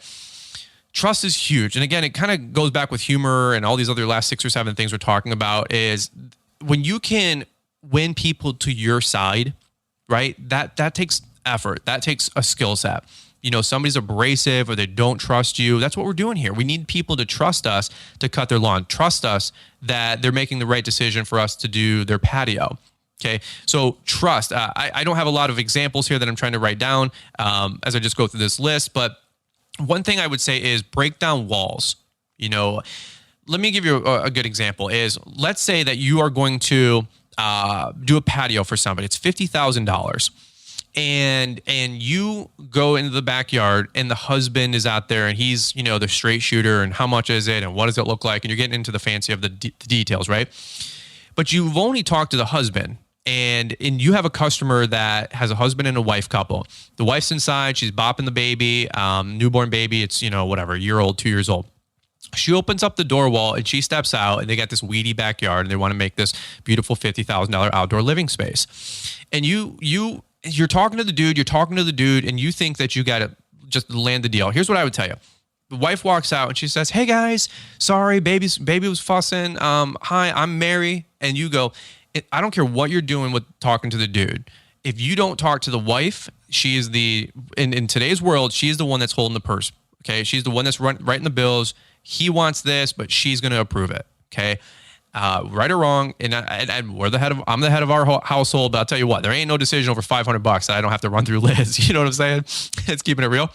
Trust is huge. And again, it kind of goes back with humor and all these other last 6 or 7 things we're talking about is when you can win people to your side, right? That takes effort. That takes a skill set. Somebody's abrasive or they don't trust you. That's what we're doing here. We need people to trust us to cut their lawn, trust us that they're making the right decision for us to do their patio. Okay, so trust. I don't have a lot of examples here that I'm trying to write down as I just go through this list, but one thing I would say is break down walls. Let me give you a good example is let's say that you are going to do a patio for somebody. It's $50,000. And you go into the backyard and the husband is out there and he's, the straight shooter and how much is it and what does it look like? And you're getting into the fancy of the details, right? But you've only talked to the husband and you have a customer that has a husband and a wife couple. The wife's inside, she's bopping the baby, newborn baby. It's, whatever, a year old, 2 years old. She opens up the door wall and she steps out and they got this weedy backyard and they want to make this beautiful $50,000 outdoor living space. And you're talking to the dude, and you think that you got to just land the deal. Here's what I would tell you. The wife walks out and she says, hey guys, sorry, baby was fussing. Hi, I'm Mary. And you go, I don't care what you're doing with talking to the dude. If you don't talk to the wife, she is in today's world, she is the one that's holding the purse. Okay. She's the one that's writing the bills. He wants this, but she's going to approve it. Okay. right or wrong, and I'm the head of our household. But I'll tell you what, there ain't no decision over $500 that I don't have to run through Liz. You know what I'm saying? It's keeping it real.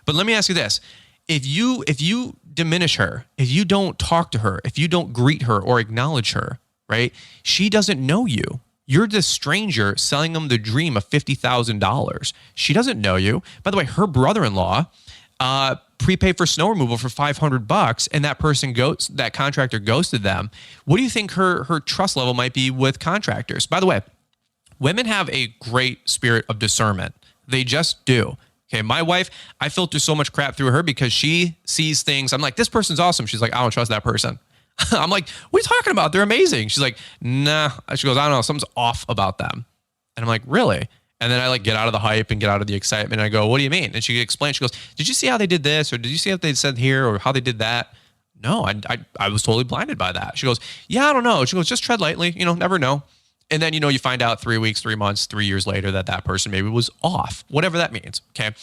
But let me ask you this: if you diminish her, if you don't talk to her, if you don't greet her or acknowledge her, right? She doesn't know you. You're this stranger selling them the dream of $50,000. She doesn't know you. By the way, her brother-in-law prepaid for snow removal for $500, and that contractor ghosted them. What do you think her trust level might be with contractors? By the way, women have a great spirit of discernment. They just do. Okay, my wife, I filter so much crap through her because she sees things. I'm like, this person's awesome. She's like, I don't trust that person. I'm like, what are you talking about? They're amazing. She's like, nah. She goes, I don't know. Something's off about them. And I'm like, really? And then I like get out of the hype and get out of the excitement. And I go, what do you mean? And she explains, she goes, did you see how they did this? Or did you see what they said here? Or how they did that? No, I was totally blinded by that. She goes, yeah, I don't know. She goes, just tread lightly, never know. And then, you find out 3 weeks, 3 months, 3 years later that person maybe was off, whatever that means. Okay.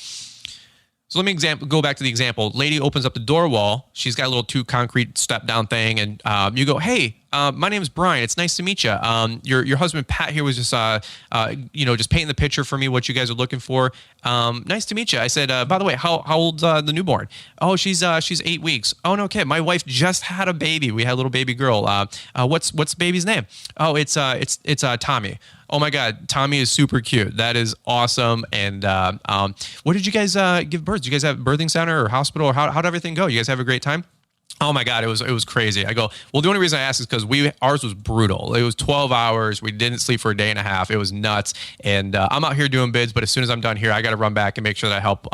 So let me go back to the example. Lady opens up the door wall. She's got a little 2 concrete step down thing. And you go, hey, my name is Brian. It's nice to meet you. Your husband, Pat, here was just, just painting the picture for me, what you guys are looking for. Nice to meet you. I said, by the way, how old's the newborn? Oh, she's 8 weeks. Oh, no, okay. My wife just had a baby. We had a little baby girl. What's the baby's name? Oh, it's Tommy. Oh my God, Tommy is super cute. That is awesome. And what did you guys give birth? Did you guys have a birthing center or hospital? Or how'd everything go? You guys have a great time? Oh my God, it was crazy. I go, well, the only reason I asked is because ours was brutal. It was 12 hours. We didn't sleep for a day and a half. It was nuts. And I'm out here doing bids, but as soon as I'm done here, I got to run back and make sure that I help,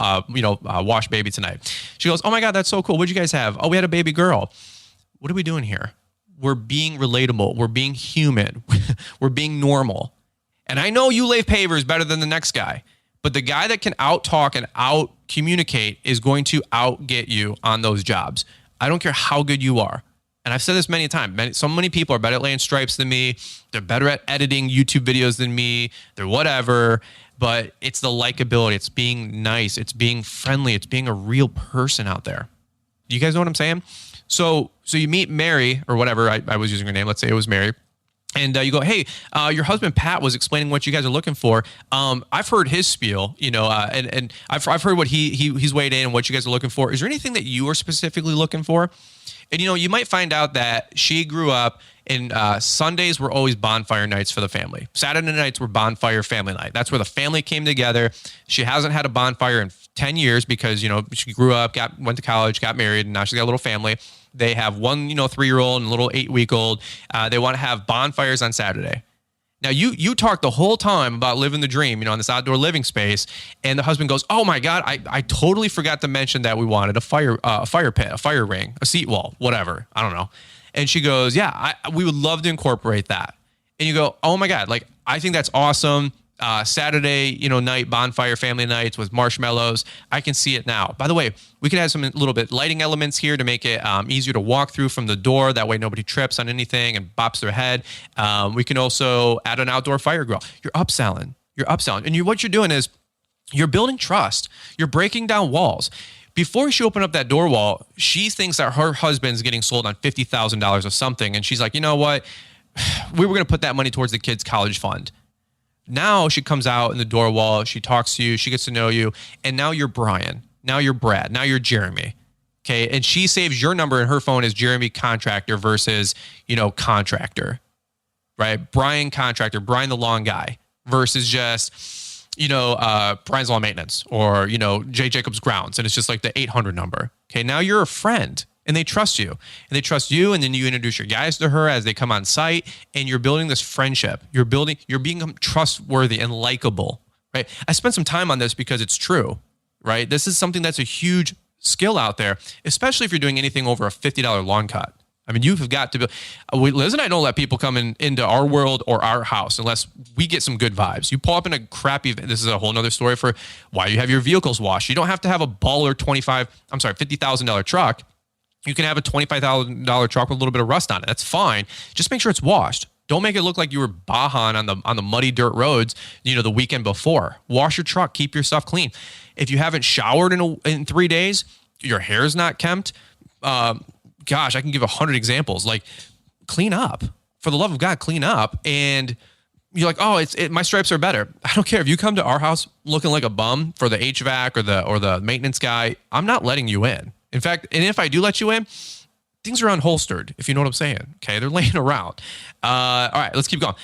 wash baby tonight. She goes, oh my God, that's so cool. What'd you guys have? Oh, we had a baby girl. What are we doing here? We're being relatable. We're being human. We're being normal. And I know you lave pavers better than the next guy, but the guy that can out-talk and out-communicate is going to out-get you on those jobs. I don't care how good you are. And I've said this many times. So many people are better at laying stripes than me. They're better at editing YouTube videos than me. They're whatever. But it's the likability. It's being nice. It's being friendly. It's being a real person out there. You guys know what I'm saying? So you meet Mary or whatever. I was using her name. Let's say it was Mary. And you go, hey, your husband Pat was explaining what you guys are looking for. I've heard his spiel, and I've heard what he's weighed in and what you guys are looking for. Is there anything that you are specifically looking for? And you might find out that she grew up and Sundays were always bonfire nights for the family. Saturday nights were bonfire family night. That's where the family came together. She hasn't had a bonfire in 10 years because she grew up, went to college, got married, and now she's got a little family. They have one 3-year-old and a little 8-week-old. They want to have bonfires on Saturday. Now you talk the whole time about living the dream, in this outdoor living space, and the husband goes, "Oh my God, I totally forgot to mention that we wanted a fire pit, a fire ring, a seat wall, whatever. I don't know." And she goes, "Yeah, we would love to incorporate that." And you go, "Oh my God, I think that's awesome. Saturday, night bonfire family nights with marshmallows. I can see it now. By the way, we could add some little bit lighting elements here to make it easier to walk through from the door. That way nobody trips on anything and bops their head. We can also add an outdoor fire grill. You're upselling. And what you're doing is you're building trust. You're breaking down walls. Before she opened up that door wall, she thinks that her husband's getting sold on $50,000 of something. And she's like, you know what? We were going to put that money towards the kids' college fund. Now she comes out in the door wall, she talks to you, she gets to know you, and now you're Brian, now you're Brad, now you're Jeremy, okay? And she saves your number in her phone as Jeremy Contractor versus, Contractor, right? Brian Contractor, Brian the lawn guy versus just, Brian's Lawn Maintenance or, J. Jacobs Grounds, and it's just like the 800 number, okay? Now you're a friend. And they trust you. And they trust you, and then you introduce your guys to her as they come on site, and you're building this friendship. You're being trustworthy and likable, right? I spent some time on this because it's true, right? This is something that's a huge skill out there, especially if you're doing anything over a $50 lawn cut. I mean, you've got to be. Liz and I don't let people come into our world or our house unless we get some good vibes. You pull up in a crappy. This is a whole nother story for why you have your vehicles washed. You don't have to have a baller $50,000 truck. You can have a $25,000 truck with a little bit of rust on it. That's fine. Just make sure it's washed. Don't make it look like you were Bajan on the muddy dirt roads, the weekend before. Wash your truck. Keep your stuff clean. If you haven't showered in 3 days, your hair's not kempt. Gosh, I can give 100 examples. clean up. For the love of God, clean up. And you're like, oh, my stripes are better. I don't care if you come to our house looking like a bum for the HVAC or the maintenance guy. I'm not letting you in. In fact, and if I do let you in, things are unholstered, if you know what I'm saying. Okay, they're laying around. All right, let's keep going.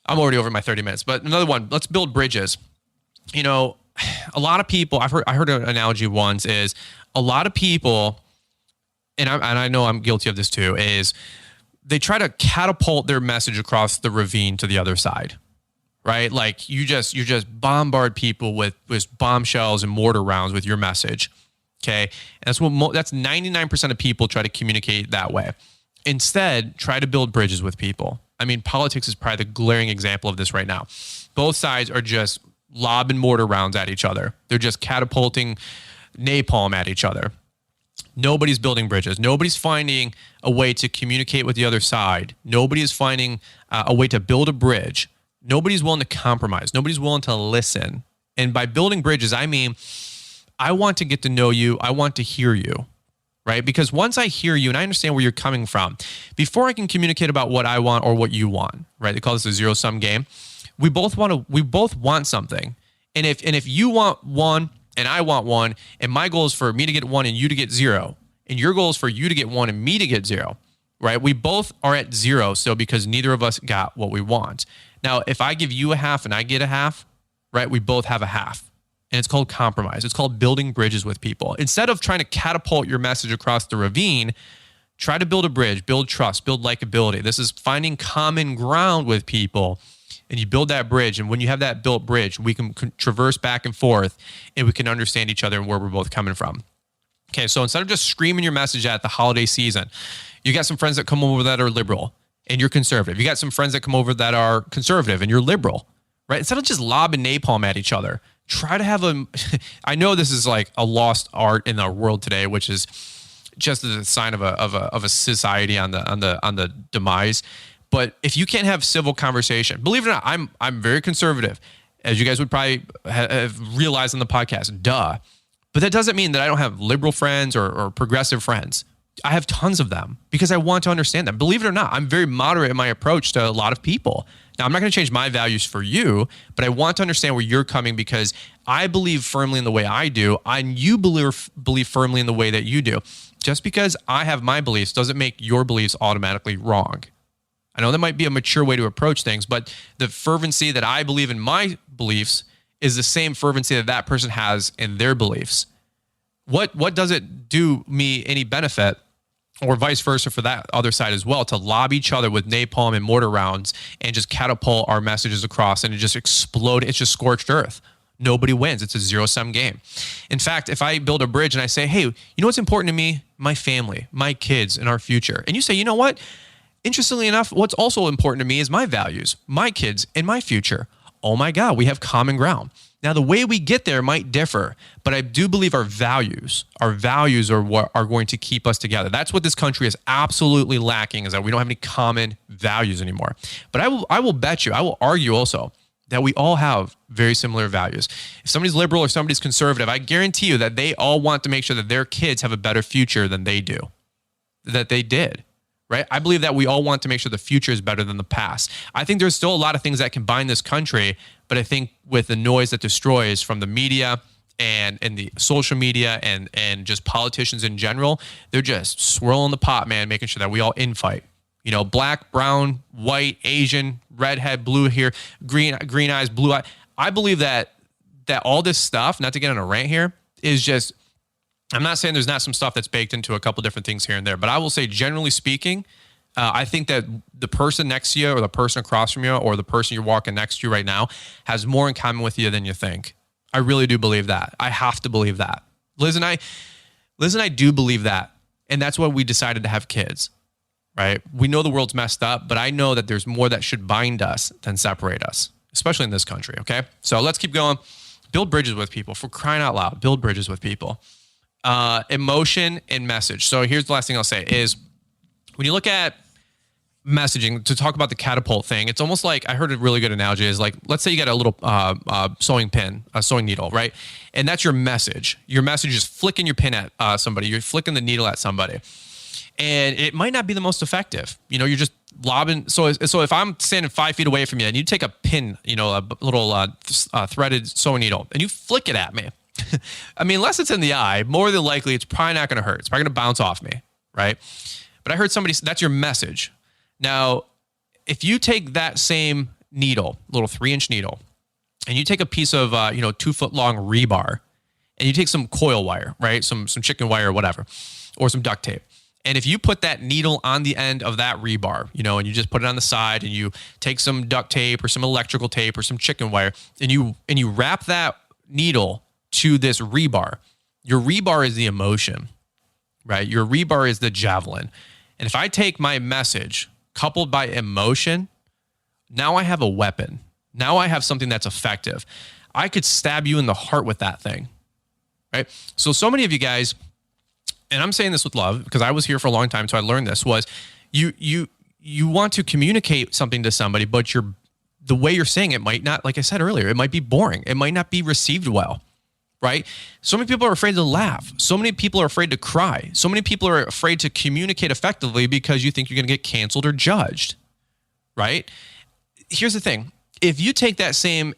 I'm already over my 30 minutes, but another one. Let's build bridges. You know, a lot of people. I heard an analogy once is a lot of people, and I know I'm guilty of this too. Is they try to catapult their message across the ravine to the other side, right? Like you just bombard people with bombshells and mortar rounds with your message. Okay. And that's 99% of people try to communicate that way. Instead, try to build bridges with people. I mean, politics is probably the glaring example of this right now. Both sides are just lobbing mortar rounds at each other. They're just catapulting napalm at each other. Nobody's building bridges. Nobody's finding a way to communicate with the other side. Nobody is finding a way to build a bridge. Nobody's willing to compromise. Nobody's willing to listen. And by building bridges, I mean, I want to get to know you. I want to hear you, right? Because once I hear you and I understand where you're coming from, before I can communicate about what I want or what you want, right? They call this a zero-sum game. We both want something. And if you want one, and I want one, and my goal is for me to get one and you to get zero, and your goal is for you to get one and me to get zero, right? We both are at zero, so because neither of us got what we want. Now, if I give you a half and I get a half, right, we both have a half, and it's called compromise. It's called building bridges with people. Instead of trying to catapult your message across the ravine, try to build a bridge, build trust, build likability. This is finding common ground with people. And you build that bridge. And when you have that built bridge, we can traverse back and forth and we can understand each other and where we're both coming from. Okay, so instead of just screaming your message at the holiday season, you got some friends that come over that are liberal and you're conservative. You got some friends that come over that are conservative and you're liberal, right? Instead of just lobbing napalm at each other, try to have I know this is like a lost art in our world today, which is just a sign of a society on the demise. But if you can't have civil conversation, believe it or not, I'm very conservative, as you guys would probably have realized on the podcast. Duh. But that doesn't mean that I don't have liberal friends or progressive friends. I have tons of them because I want to understand them. Believe it or not, I'm very moderate in my approach to a lot of people. Now, I'm not going to change my values for you, but I want to understand where you're coming because I believe firmly in the way I do, and you believe firmly in the way that you do. Just because I have my beliefs doesn't make your beliefs automatically wrong. I know that might be a mature way to approach things, but the fervency that I believe in my beliefs is the same fervency that person has in their beliefs. What does it do me any benefit, or vice versa for that other side as well, to lob each other with napalm and mortar rounds and just catapult our messages across and it just explode? It's just scorched earth. Nobody wins. It's a zero-sum game. In fact, if I build a bridge and I say, hey, you know what's important to me? My family, my kids, and our future. And you say, you know what? Interestingly enough, what's also important to me is my values, my kids, and my future. Oh my God, we have common ground. Now, the way we get there might differ, but I do believe our values are what are going to keep us together. That's what this country is absolutely lacking, is that we don't have any common values anymore. But I will bet you, I will argue also that we all have very similar values. If somebody's liberal or somebody's conservative, I guarantee you that they all want to make sure that their kids have a better future than they do, that they did. Right? I believe that we all want to make sure the future is better than the past. I think there's still a lot of things that can bind this country, but I think with the noise that destroys from the media and the social media and just politicians in general, they're just swirling the pot, man, making sure that we all infight. You know, black, brown, white, Asian, redhead, blue hair, green eyes, blue eye. I believe that all this stuff, not to get on a rant here, is just, I'm not saying there's not some stuff that's baked into a couple different things here and there, but I will say, generally speaking, I think that the person next to you or the person across from you or the person you're walking next to right now has more in common with you than you think. I really do believe that. I have to believe that. Liz and I do believe that. And that's why we decided to have kids, right? We know the world's messed up, but I know that there's more that should bind us than separate us, especially in this country, okay? So let's keep going. Build bridges with people. For crying out loud, build bridges with people. Emotion and message. So here's the last thing I'll say is when you look at messaging, to talk about the catapult thing, it's almost like, I heard a really good analogy is like, let's say you got a little sewing pin, a sewing needle, right? And that's your message. Your message is flicking your pin at somebody. You're flicking the needle at somebody. And it might not be the most effective. You're just lobbing. So if I'm standing 5 feet away from you and you take a pin, a little threaded sewing needle, and you flick it at me, I mean, unless it's in the eye, more than likely it's probably not going to hurt. It's probably going to bounce off me, right? But I heard somebody, that's your message. Now, if you take that same needle, little 3-inch needle, and you take a piece of 2 foot long rebar, and you take some coil wire, right? Some chicken wire or whatever, or some duct tape. And if you put that needle on the end of that rebar, and you just put it on the side, and you take some duct tape or some electrical tape or some chicken wire, and you wrap that needle to this rebar, your rebar is the emotion, right? Your rebar is the javelin. And if I take my message coupled by emotion, now I have a weapon. Now I have something that's effective. I could stab you in the heart with that thing, right? So many of you guys, and I'm saying this with love because I was here for a long time, so I learned this, was you want to communicate something to somebody, but the way you're saying it might not, like I said earlier, it might be boring. It might not be received well, right? So many people are afraid to laugh. So many people are afraid to cry. So many people are afraid to communicate effectively because you think you're going to get canceled or judged, right? Here's the thing. If you take that same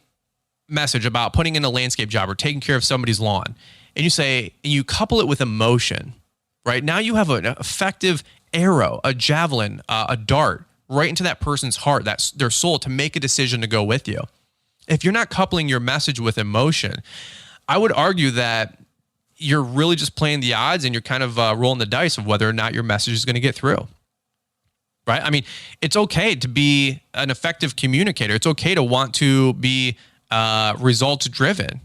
message about putting in a landscape job or taking care of somebody's lawn, and you couple it with emotion, right? Now you have an effective arrow, a javelin, a dart right into that person's heart, that's their soul, to make a decision to go with you. If you're not coupling your message with emotion, I would argue that you're really just playing the odds and you're kind of rolling the dice of whether or not your message is going to get through. Right? I mean, it's okay to be an effective communicator. It's okay to want to be results driven.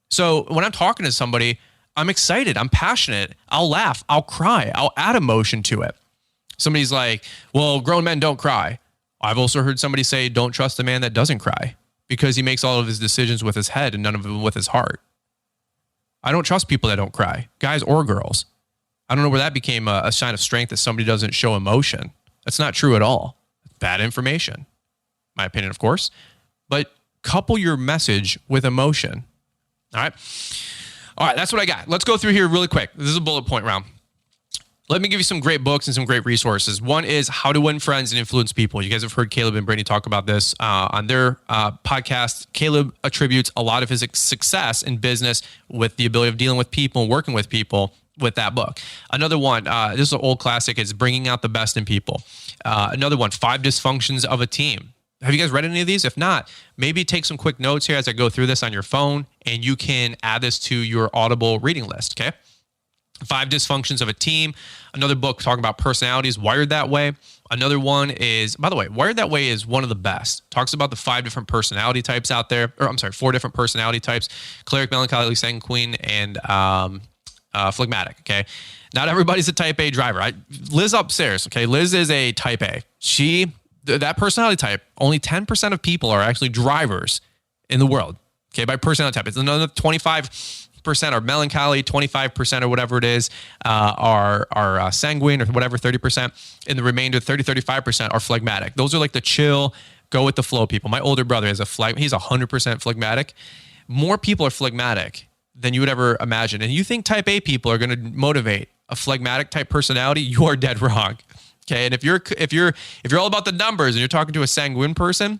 So when I'm talking to somebody, I'm excited, I'm passionate, I'll laugh, I'll cry, I'll add emotion to it. Somebody's like, well, grown men don't cry. I've also heard somebody say, don't trust a man that doesn't cry because he makes all of his decisions with his head and none of them with his heart. I don't trust people that don't cry, guys or girls. I don't know where that became a sign of strength that somebody doesn't show emotion. That's not true at all. Bad information, my opinion, of course. But couple your message with emotion. All right, that's what I got. Let's go through here really quick. This is a bullet point round. Let me give you some great books and some great resources. One is How to Win Friends and Influence People. You guys have heard Caleb and Brittany talk about this on their podcast. Caleb attributes a lot of his success in business with the ability of dealing with people and working with people with that book. Another one, this is an old classic, is Bringing Out the Best in People. Another one, 5 Dysfunctions of a Team. Have you guys read any of these? If not, maybe take some quick notes here as I go through this on your phone, and you can add this to your Audible reading list, okay? 5 Dysfunctions of a Team. Another book talking about personalities, Wired That Way. Another one is, by the way, Wired That Way is one of the best. Talks about the 5 different personality types out there, 4 different personality types: choleric, melancholy, sanguine, and phlegmatic, okay? Not everybody's a type A driver. Liz upstairs, okay? Liz is a type A. That personality type, only 10% of people are actually drivers in the world, okay, by personality type. It's another 25% are melancholy, 25% or whatever it is are sanguine or whatever, 30%. And the remainder, 35% are phlegmatic. Those are like the chill, go with the flow people. My older brother is he's 100% phlegmatic. More people are phlegmatic than you would ever imagine. And you think type A people are going to motivate a phlegmatic type personality, you are dead wrong. Okay, and if you're all about the numbers and you're talking to a sanguine person,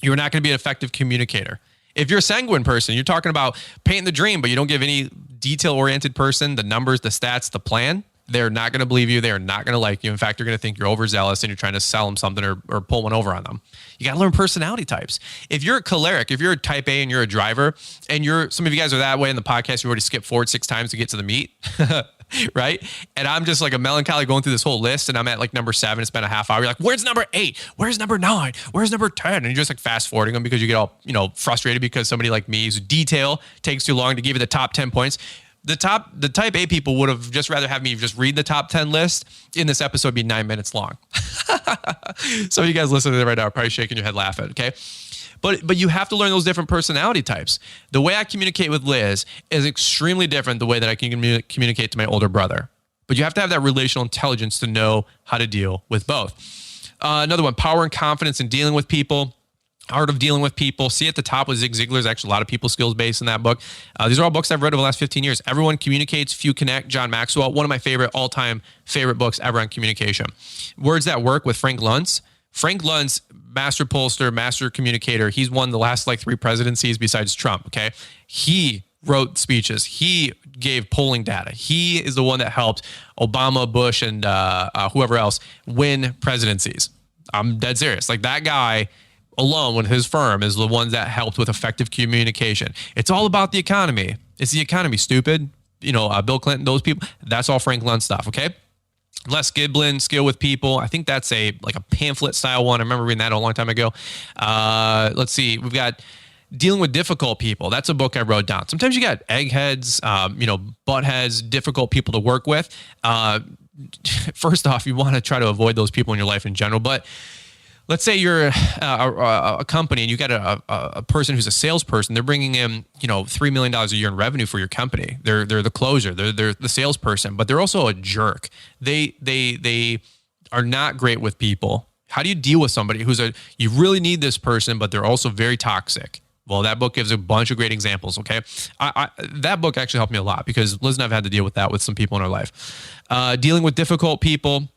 you're not going to be an effective communicator. If you're a sanguine person, you're talking about painting the dream, but you don't give any detail-oriented person the numbers, the stats, the plan, they're not going to believe you. They're not going to like you. In fact, they're going to think you're overzealous and you're trying to sell them something or pull one over on them. You got to learn personality types. If you're a choleric, if you're a type A and you're a driver, and some of you guys are that way in the podcast, you already skipped forward 6 times to get to the meat. Right? And I'm just like a melancholy going through this whole list, and I'm at like number 7. It's been a half hour. You're like, where's number 8? Where's number 9? Where's number 10? And you're just like fast forwarding them because you get all, frustrated because somebody like me whose detail takes too long to give you the top 10 points. The type A people would have just rather have me just read the top 10 list. In this episode be 9 minutes long. Some of you guys listening to it right now are probably shaking your head laughing, okay? But you have to learn those different personality types. The way I communicate with Liz is extremely different the way that I can communicate to my older brother. But you have to have that relational intelligence to know how to deal with both. Another one, Power and Confidence in Dealing with People. Art of Dealing with People. See at the top with Zig Ziglar is actually a lot of people skills based in that book. These are all books I've read over the last 15 years. Everyone Communicates, Few Connect, John Maxwell. One of my favorite all-time favorite books ever on communication. Words That Work with Frank Luntz. Frank Luntz, master pollster, master communicator. He's won the last 3 presidencies besides Trump. Okay. He wrote speeches. He gave polling data. He is the one that helped Obama, Bush, and whoever else win presidencies. I'm dead serious. That guy alone with his firm is the ones that helped with effective communication. It's all about the economy. It's the economy, stupid. Bill Clinton, those people, that's all Frank Luntz stuff, okay? Les Giblin, Skill with People. I think that's a pamphlet style one. I remember reading that a long time ago. Let's see. We've got Dealing with Difficult People. That's a book I wrote down. Sometimes you got eggheads, buttheads, difficult people to work with. First off, you want to try to avoid those people in your life in general, but let's say you're a company and you got a person who's a salesperson. They're bringing in, $3 million a year in revenue for your company. They're the closer. They're the salesperson, but they're also a jerk. They are not great with people. How do you deal with somebody you really need this person, but they're also very toxic? Well, that book gives a bunch of great examples. Okay, that book actually helped me a lot because Liz and I've had to deal with that with some people in our life. Dealing with Difficult People.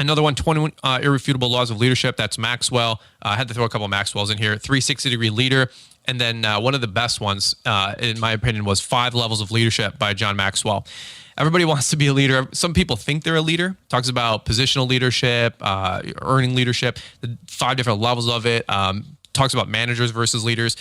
Another one, 21 Irrefutable Laws of Leadership. That's Maxwell. I had to throw a couple of Maxwells in here. 360-Degree Leader. And then one of the best ones, in my opinion, was 5 Levels of Leadership by John Maxwell. Everybody wants to be a leader. Some people think they're a leader. Talks about positional leadership, earning leadership, the 5 different levels of it. Talks about managers versus leaders.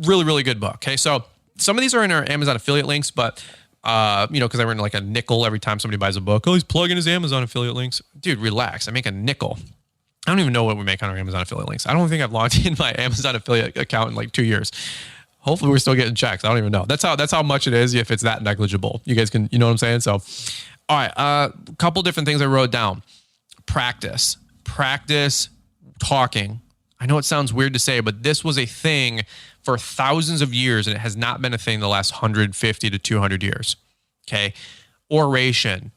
Really, really good book. Okay, so some of these are in our Amazon affiliate links, but because I earn a nickel every time somebody buys a book. Oh, he's plugging his Amazon affiliate links. Dude, relax. I make a nickel. I don't even know what we make on our Amazon affiliate links. I don't think I've logged in my Amazon affiliate account in 2 years. Hopefully we're still getting checks. I don't even know. That's how much it is if it's that negligible. You guys can, you know what I'm saying? So, all right. A couple different things I wrote down. Practice talking. I know it sounds weird to say, but this was a thing for thousands of years, and it has not been a thing the last 150 to 200 years. Okay. Oration,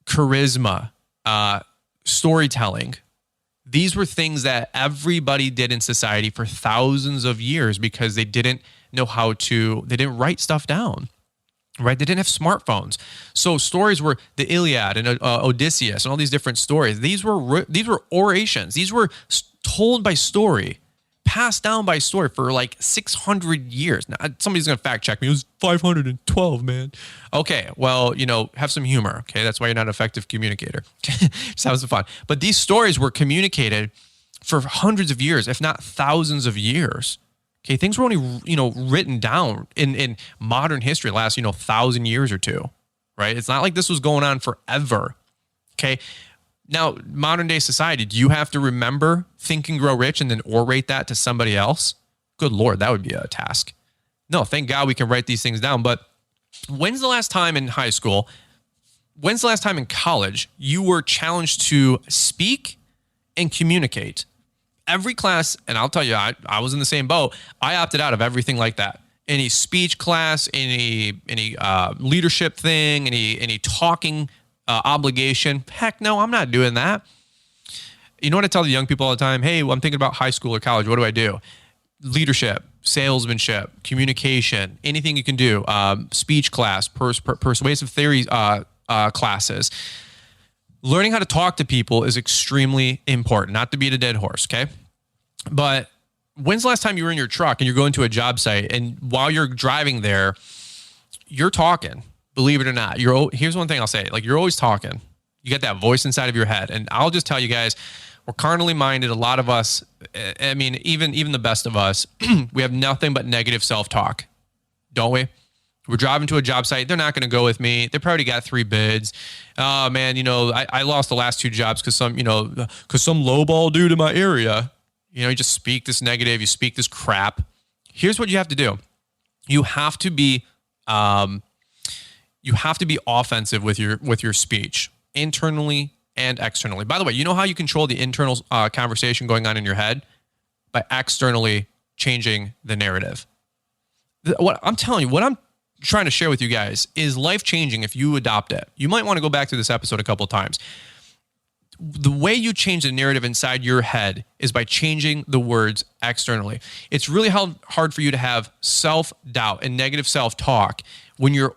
charisma, storytelling. These were things that everybody did in society for thousands of years because they didn't know they didn't write stuff down, right? They didn't have smartphones. So stories were the Iliad and Odysseus and all these different stories. These were orations. These were told by story, passed down by story for 600 years. Now, somebody's going to fact check me. It was 512, man. Okay, well, have some humor. Okay, that's why you're not an effective communicator. Just have some fun. But these stories were communicated for hundreds of years, if not thousands of years. Okay, things were only, written down in modern history the last, 1,000 years or two, right? It's not like this was going on forever. Okay. Now, modern day society, do you have to remember Think and Grow Rich and then orate that to somebody else? Good Lord, that would be a task. No, thank God we can write these things down. But when's the last time in high school, when's the last time in college you were challenged to speak and communicate? Every class, and I'll tell you, I was in the same boat. I opted out of everything like that. Any speech class, any leadership thing, any talking obligation. Heck no, I'm not doing that. You know what I tell the young people all the time? Hey, I'm thinking about high school or college. What do I do? Leadership, salesmanship, communication, anything you can do. Speech class, persuasive theory classes. Learning how to talk to people is extremely important, not to beat a dead horse, okay? But when's the last time you were in your truck and you're going to a job site and while you're driving there, you're talking? Believe it or not, here's one thing I'll say. You're always talking. You get that voice inside of your head. And I'll just tell you guys, we're carnally minded. A lot of us, I mean, even the best of us, we have nothing but negative self-talk, don't we? We're driving to a job site. They're not going to go with me. They probably got 3 bids. Oh man, I lost the last 2 jobs because some lowball dude in my area, you just speak this negative, you speak this crap. Here's what you have to do. You have to be offensive with your speech, internally and externally. By the way, you know how you control the internal conversation going on in your head? By externally changing the narrative. What I'm telling you, what I'm trying to share with you guys is life-changing if you adopt it. You might want to go back to this episode a couple of times. the way you change the narrative inside your head is by changing the words externally. It's really hard for you to have self-doubt and negative self-talk when you're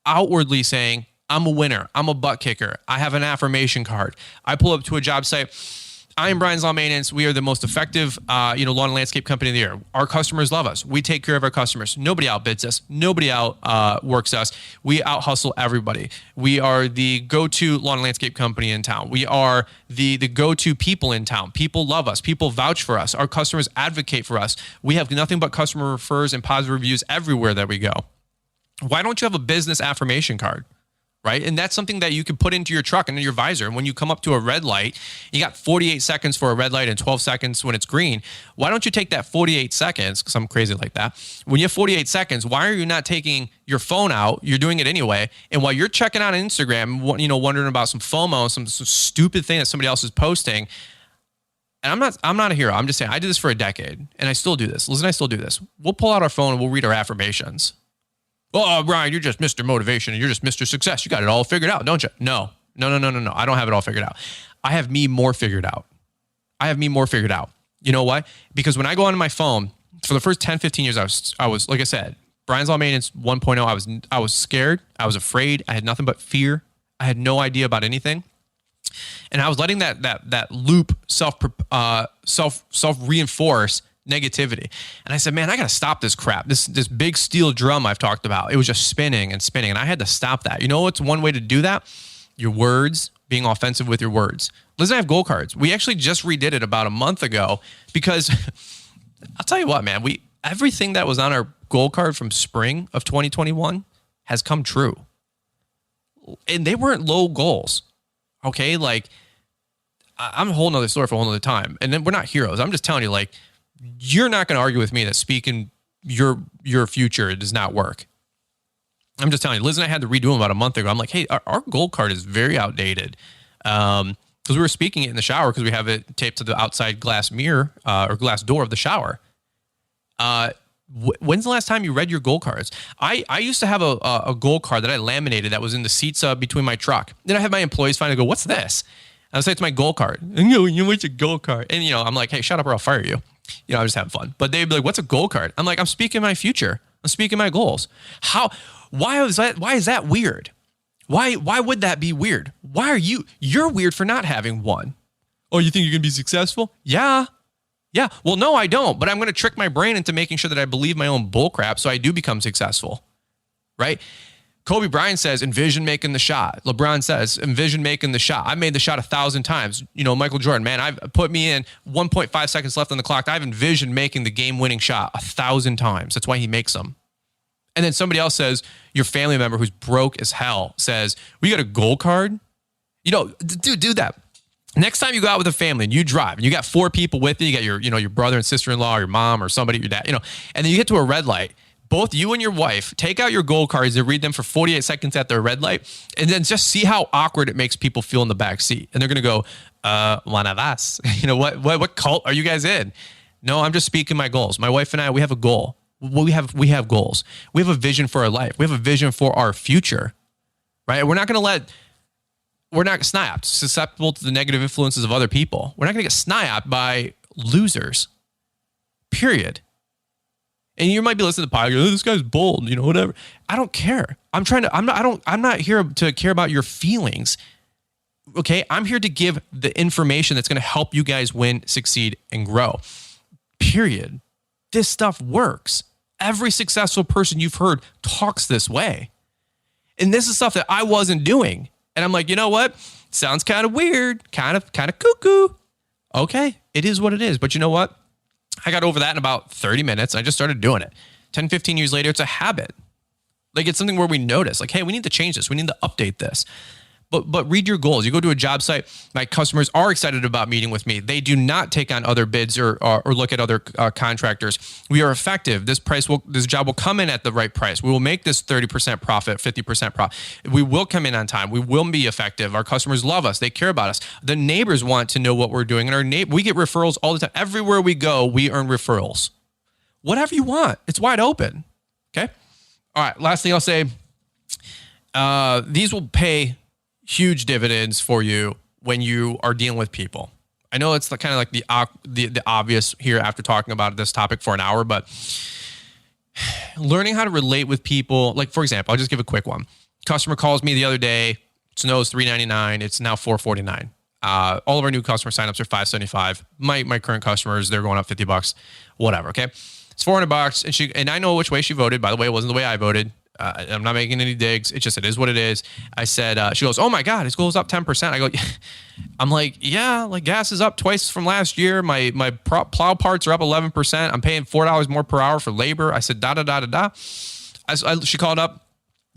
outwardly saying, I'm a winner, I'm a butt kicker, I have an affirmation card. I pull up to a job site, I am Brian's Lawn Maintenance. We are the most effective, lawn and landscape company in the year. Our customers love us. We take care of our customers. Nobody outbids us. Nobody outworks us. We out hustle everybody. We are the go-to lawn and landscape company in town. We are the go-to people in town. People love us. People vouch for us. Our customers advocate for us. We have nothing but customer refers and positive reviews everywhere that we go. Why don't you have a business affirmation card? Right? And that's something that you can put into your truck and in your visor. And when you come up to a red light, you got 48 seconds for a red light and 12 seconds when it's green. Why don't you take that 48 seconds? Because I'm crazy like that. When you have 48 seconds, why are you not taking your phone out? You're doing it anyway. And while you're checking out Instagram, wondering about some FOMO, some stupid thing that somebody else is posting. And I'm not a hero. I'm just saying I did this for a decade and I still do this. Listen, I still do this. We'll pull out our phone and we'll read our affirmations. Oh, Brian, you're just Mr. Motivation and you're just Mr. Success. You got it all figured out, don't you? No. I don't have it all figured out. I have me more figured out. You know why? Because when I go onto my phone, for the first 10, 15 years, I was like I said, Brian's Lawn Maintenance 1.0, I was scared. I was afraid. I had nothing but fear. I had no idea about anything. And I was letting that loop self-reinforce negativity. And I said, man, I got to stop this crap. This big steel drum I've talked about. It was just spinning and spinning. And I had to stop that. You know what's one way to do that? Your words, being offensive with your words. Liz and I have goal cards. We actually just redid it about a month ago because I'll tell you what, man, everything that was on our goal card from spring of 2021 has come true. And they weren't low goals. Okay. Like I'm a whole nother story for a whole nother time. And then we're not heroes. I'm just telling you, like, you're not going to argue with me that speaking your future does not work. I'm just telling you, Liz and I had to redo them about a month ago. I'm like, hey, our goal card is very outdated. Because we were speaking it in the shower because we have it taped to the outside glass mirror or glass door of the shower. When's the last time you read your goal cards? I used to have a goal card that I laminated that was in the seats between my truck. Then I had my employees finally go, what's this? And I say, it's my goal card. And what's a goal card? And, I'm like, hey, shut up or I'll fire you. I'm just having fun. But they'd be like, what's a goal card? I'm like, I'm speaking my future. I'm speaking my goals. Why is that weird? Why would that be weird? You're weird for not having one. Oh, you think you're going to be successful? Yeah. Well, no, I don't. But I'm going to trick my brain into making sure that I believe my own bullcrap so I do become successful. Right? Kobe Bryant says, envision making the shot. LeBron says, envision making the shot. I've made the shot 1,000 times. Michael Jordan, man, I've put me in 1.5 seconds left on the clock. I've envisioned making the game-winning shot 1,000 times. That's why he makes them. And then somebody else says, your family member who's broke as hell says, we got a goal card? Dude, do that. Next time you go out with a family and you drive and you got 4 people with you, you got your brother and sister-in-law or your mom or somebody, your dad, and then you get to a red light. Both you and your wife take out your goal cards and read them for 48 seconds at the red light, and then just see how awkward it makes people feel in the back seat. And they're going to go, one of us. What cult are you guys in? No, I'm just speaking my goals. My wife and I, we have a goal. We have goals. We have a vision for our life. We have a vision for our future, right? We're not snapped, susceptible to the negative influences of other people. We're not going to get snapped by losers, period. And you might be listening to the podcast, this guy's bold, whatever. I don't care. I'm not here to care about your feelings. Okay. I'm here to give the information that's going to help you guys win, succeed, and grow. Period. This stuff works. Every successful person you've heard talks this way. And this is stuff that I wasn't doing. And I'm like, you know what? Sounds kind of weird, kind of cuckoo. Okay. It is what it is. But you know what? I got over that in about 30 minutes. I just started doing it. 10, 15 years later, it's a habit. Like it's something where we notice, like, hey, we need to change this. We need to update this. But read your goals. You go to a job site, my customers are excited about meeting with me. They do not take on other bids or look at other contractors. We are effective. This job will come in at the right price. We will make this 30% profit, 50% profit. We will come in on time. We will be effective. Our customers love us. They care about us. The neighbors want to know what we're doing. And we get referrals all the time. Everywhere we go, we earn referrals. Whatever you want. It's wide open. Okay? All right. Last thing I'll say, these will pay huge dividends for you when you are dealing with people. I know it's kind of like the obvious here after talking about this topic for an hour, but learning how to relate with people. Like, for example, I'll just give a quick one. Customer calls me the other day. Snow's $3.99. It's now $4.49. All of our new customer signups are $5.75. My current customers, they're going up $50. Whatever. Okay, it's $400. And I know which way she voted. By the way, it wasn't the way I voted. I'm not making any digs. It is what it is. I said, she goes, "Oh my God, it goes up 10%. I go, I'm like, yeah, like gas is up twice from last year. My plow parts are up 11%. I'm paying $4 more per hour for labor. I said, She called up.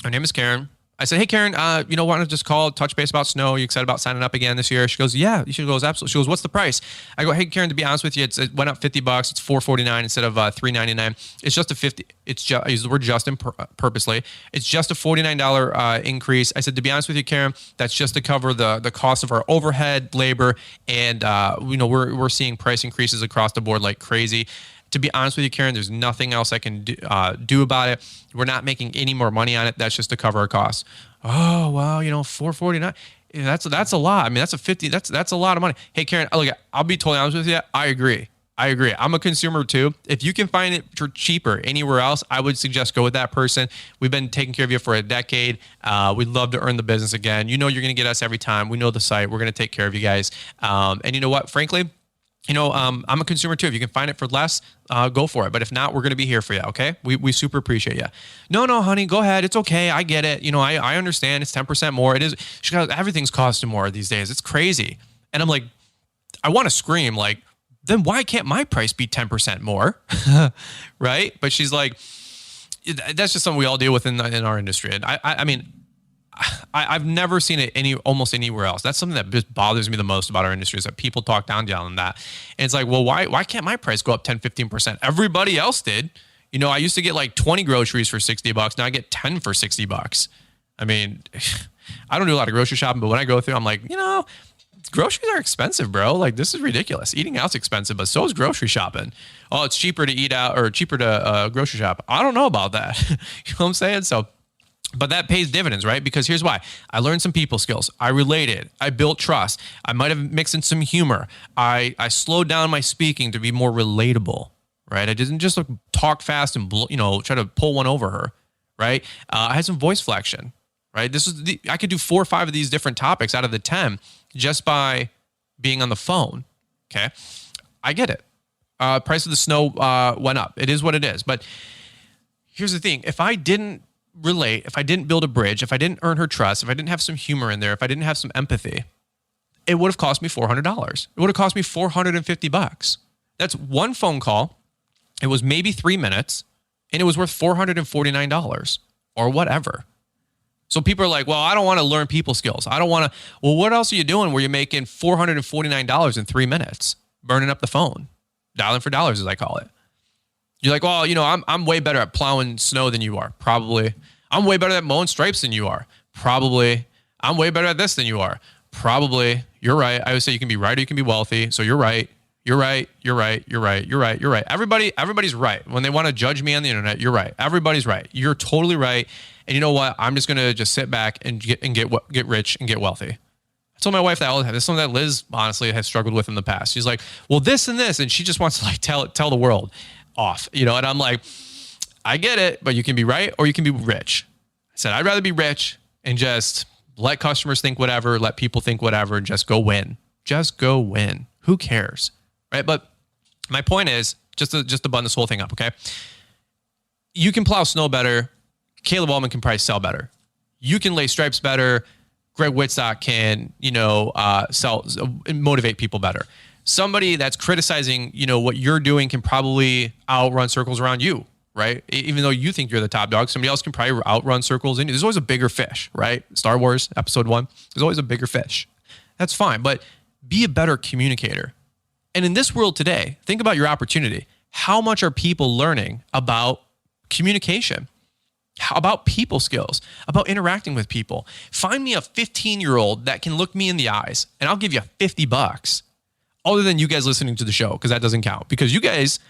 Her name is Karen. I said, "Hey, Karen, why don't you just call, touch base about snow? You excited about signing up again this year?" She goes, "Yeah." She goes, "Absolutely." She goes, "What's the price?" I go, "Hey, Karen, to be honest with you, it went up $50. It's $4.49 instead of $3.99. It's just a $50. It's just, I use the word just purposely. It's just a $49 increase." I said, "To be honest with you, Karen, that's just to cover the cost of our overhead, labor, and we're seeing price increases across the board like crazy. To be honest with you, Karen, there's nothing else I can do about it. We're not making any more money on it. That's just to cover our costs." "Oh, well, $4.49. That's a lot. I mean, that's a 50. That's a lot of money." Hey, Karen, look, I'll be totally honest with you. I agree. I'm a consumer too. If you can find it for cheaper anywhere else, I would suggest go with that person. We've been taking care of you for a decade. We'd love to earn the business again. You're going to get us every time. We know the site. We're going to take care of you guys. And you know what? Frankly, I'm a consumer too. If you can find it for less, go for it. But if not, we're going to be here for you. Okay. We super appreciate you. No, honey, go ahead. It's okay. I get it. I understand it's 10% more. It is. She goes, "Everything's costing more these days. It's crazy." And I'm like, I want to scream like, then why can't my price be 10% more? Right. But she's like, that's just something we all deal with in our industry. And I mean, I've never seen it almost anywhere else. That's something that just bothers me the most about our industry is that people talk down on that. And it's like, well, why can't my price go up 10, 15%? Everybody else did. I used to get like 20 groceries for $60. Now I get 10 for $60. I mean, I don't do a lot of grocery shopping, but when I go through, I'm like, groceries are expensive, bro. Like, this is ridiculous. Eating out's expensive, but so is grocery shopping. Oh, it's cheaper to eat out or cheaper to grocery shop. I don't know about that. You know what I'm saying? So, but that pays dividends, right? Because here's why. I learned some people skills. I related. I built trust. I might have mixed in some humor. I slowed down my speaking to be more relatable, right? I didn't just talk fast and try to pull one over her, right? I had some voice flexion, right? I could do 4 or 5 of these different topics out of the 10 just by being on the phone. Okay, I get it. Price of the snow went up. It is what it is. But here's the thing: if I didn't relate, if I didn't build a bridge, if I didn't earn her trust, if I didn't have some humor in there, if I didn't have some empathy, it would have cost me $400. It would have cost me $450. That's one phone call. It was maybe 3 minutes, and it was worth $449 or whatever. So people are like, well, I don't want to learn people skills. I don't want to. Well, what else are you doing where you're making $449 in 3 minutes, burning up the phone, dialing for dollars, as I call it? You're like, well, I'm way better at plowing snow than you are. Probably. I'm way better at mowing stripes than you are. Probably. I'm way better at this than you are. Probably. You're right. I would say you can be right or you can be wealthy. So you're right. You're right. You're right. You're right. You're right. You're right. Everybody's right. When they want to judge me on the internet, you're right. Everybody's right. You're totally right. And you know what? I'm just gonna just sit back and get rich and get wealthy. I told my wife that all the time. This is something that Liz honestly has struggled with in the past. She's like, well, this and this, and she just wants to tell the world off, and I'm like, I get it, but you can be right or you can be rich. I said, I'd rather be rich and just let customers think whatever, let people think whatever, and just go win. Just go win. Who cares? Right? But my point is, just to button this whole thing up, okay? You can plow snow better. Caleb Allman can probably sell better. You can lay stripes better. Greg Whitstock can, motivate people better. Somebody that's criticizing, what you're doing can probably outrun circles around you, right? Even though you think you're the top dog, somebody else can probably outrun circles in you. There's always a bigger fish, right? Star Wars Episode 1, there's always a bigger fish. That's fine, but be a better communicator. And in this world today, think about your opportunity. How much are people learning about communication? About people skills, about interacting with people? Find me a 15-year-old that can look me in the eyes, and I'll give you $50. Other than you guys listening to the show, because that doesn't count. Because you guys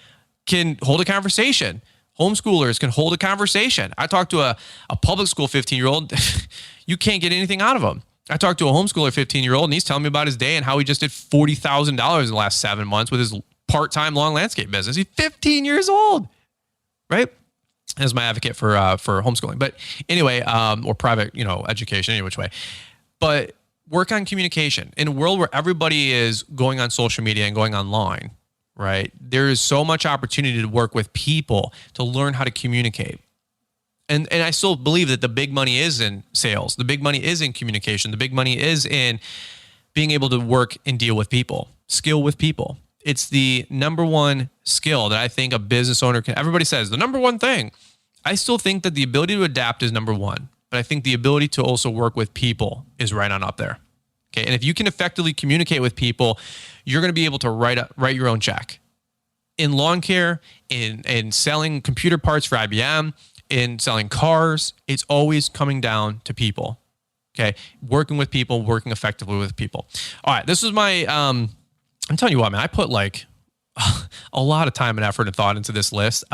can hold a conversation. Homeschoolers can hold a conversation. I talked to a public school 15-year-old. You can't get anything out of them. I talked to a homeschooler, 15-year-old, and he's telling me about his day and how he just did $40,000 in the last 7 months with his part-time lawn landscape business. He's 15 years old, right? As my advocate for homeschooling. But anyway, or private, education, any which way. But work on communication. In a world where everybody is going on social media and going online, right? There is so much opportunity to work with people to learn how to communicate. And I still believe that the big money is in sales. The big money is in communication. The big money is in being able to work and deal with people, skill with people. It's the number one skill that I think a business owner can. Everybody says the number one thing. I still think that the ability to adapt is number one, but I think the ability to also work with people is right on up there. Okay. And if you can effectively communicate with people, you're going to be able to write your own check. In lawn care, in selling computer parts for IBM, in selling cars, it's always coming down to people. Okay. Working with people, working effectively with people. All right. This was my, I'm telling you what, man, I put like a lot of time and effort and thought into this list.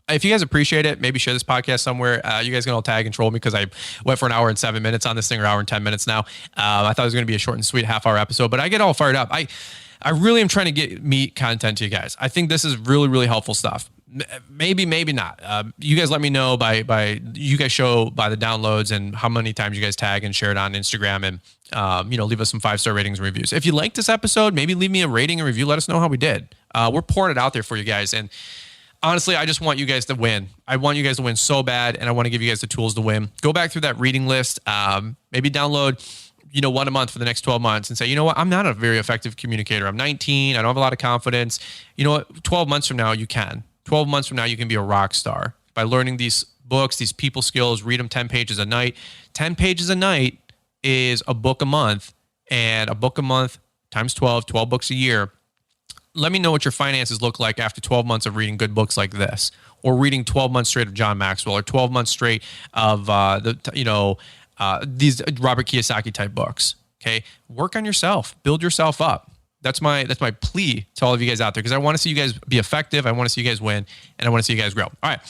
If you guys appreciate it, maybe share this podcast somewhere. You guys can all tag and troll me because I went for an hour and 7 minutes on this thing, or hour and 10 minutes now. I thought it was going to be a short and sweet half-hour episode, but I get all fired up. I really am trying to get meat content to you guys. I think this is really, really helpful stuff. Maybe not. You guys let me know by you guys show by the downloads and how many times you guys tag and share it on Instagram, and leave us some 5-star ratings and reviews. If you like this episode, maybe leave me a rating and review. Let us know how we did. We're pouring it out there for you guys, and honestly, I just want you guys to win. I want you guys to win so bad, and I want to give you guys the tools to win. Go back through that reading list. Maybe download, one a month for the next 12 months and say, you know what? I'm not a very effective communicator. I'm 19. I don't have a lot of confidence. You know what? 12 months from now, you can. 12 months from now, you can be a rock star by learning these books, these people skills. Read them 10 pages a night. 10 pages a night is a book a month, and a book a month times 12 books a year. Let me know what your finances look like after 12 months of reading good books like this, or reading 12 months straight of John Maxwell, or 12 months straight of these Robert Kiyosaki type books. Okay, work on yourself, build yourself up. That's my plea to all of you guys out there, because I want to see you guys be effective. I want to see you guys win, and I want to see you guys grow. All right.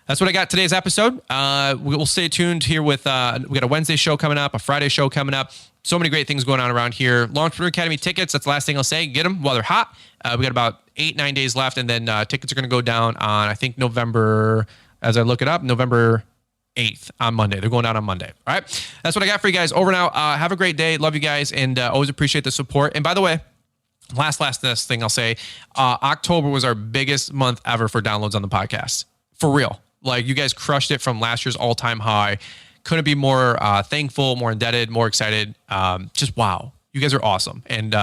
That's what I got today's episode. We'll stay tuned here with, we got a Wednesday show coming up, a Friday show coming up. So many great things going on around here. Entrepreneur Academy tickets, that's the last thing I'll say. Get them while they're hot. We got about 8-9 days left, and then tickets are going to go down on, I think, November 8th on Monday. They're going down on Monday. All right. That's what I got for you guys. Over now. Have a great day. Love you guys, and always appreciate the support. And by the way, last thing I'll say, October was our biggest month ever for downloads on the podcast. For real. Like, you guys crushed it from last year's all-time high. Couldn't be more thankful, more indebted, more excited. Just wow. You guys are awesome. And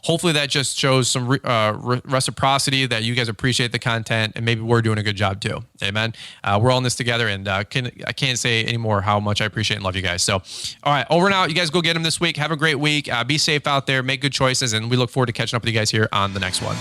hopefully that just shows some reciprocity, that you guys appreciate the content, and maybe we're doing a good job too. Amen. We're all in this together, and I can't say anymore how much I appreciate and love you guys. So, all right, over and out. You guys go get them this week. Have a great week. Be safe out there. Make good choices, and we look forward to catching up with you guys here on the next one.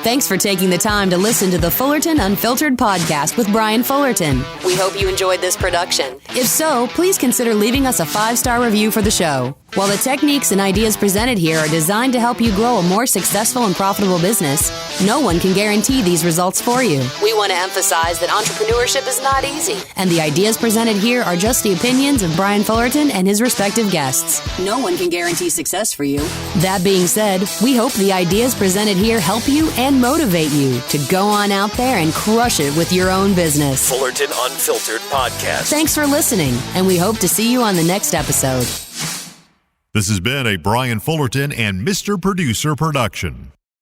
Thanks for taking the time to listen to the Fullerton Unfiltered podcast with Brian Fullerton. We hope you enjoyed this production. If so, please consider leaving us a 5-star review for the show. While the techniques and ideas presented here are designed to help you grow a more successful and profitable business, no one can guarantee these results for you. We want to emphasize that entrepreneurship is not easy, and the ideas presented here are just the opinions of Brian Fullerton and his respective guests. No one can guarantee success for you. That being said, we hope the ideas presented here help you and motivate you to go on out there and crush it with your own business. Fullerton Unfiltered Podcast. Thanks for listening, and we hope to see you on the next episode. This has been a Brian Fullerton and Mr. Producer production.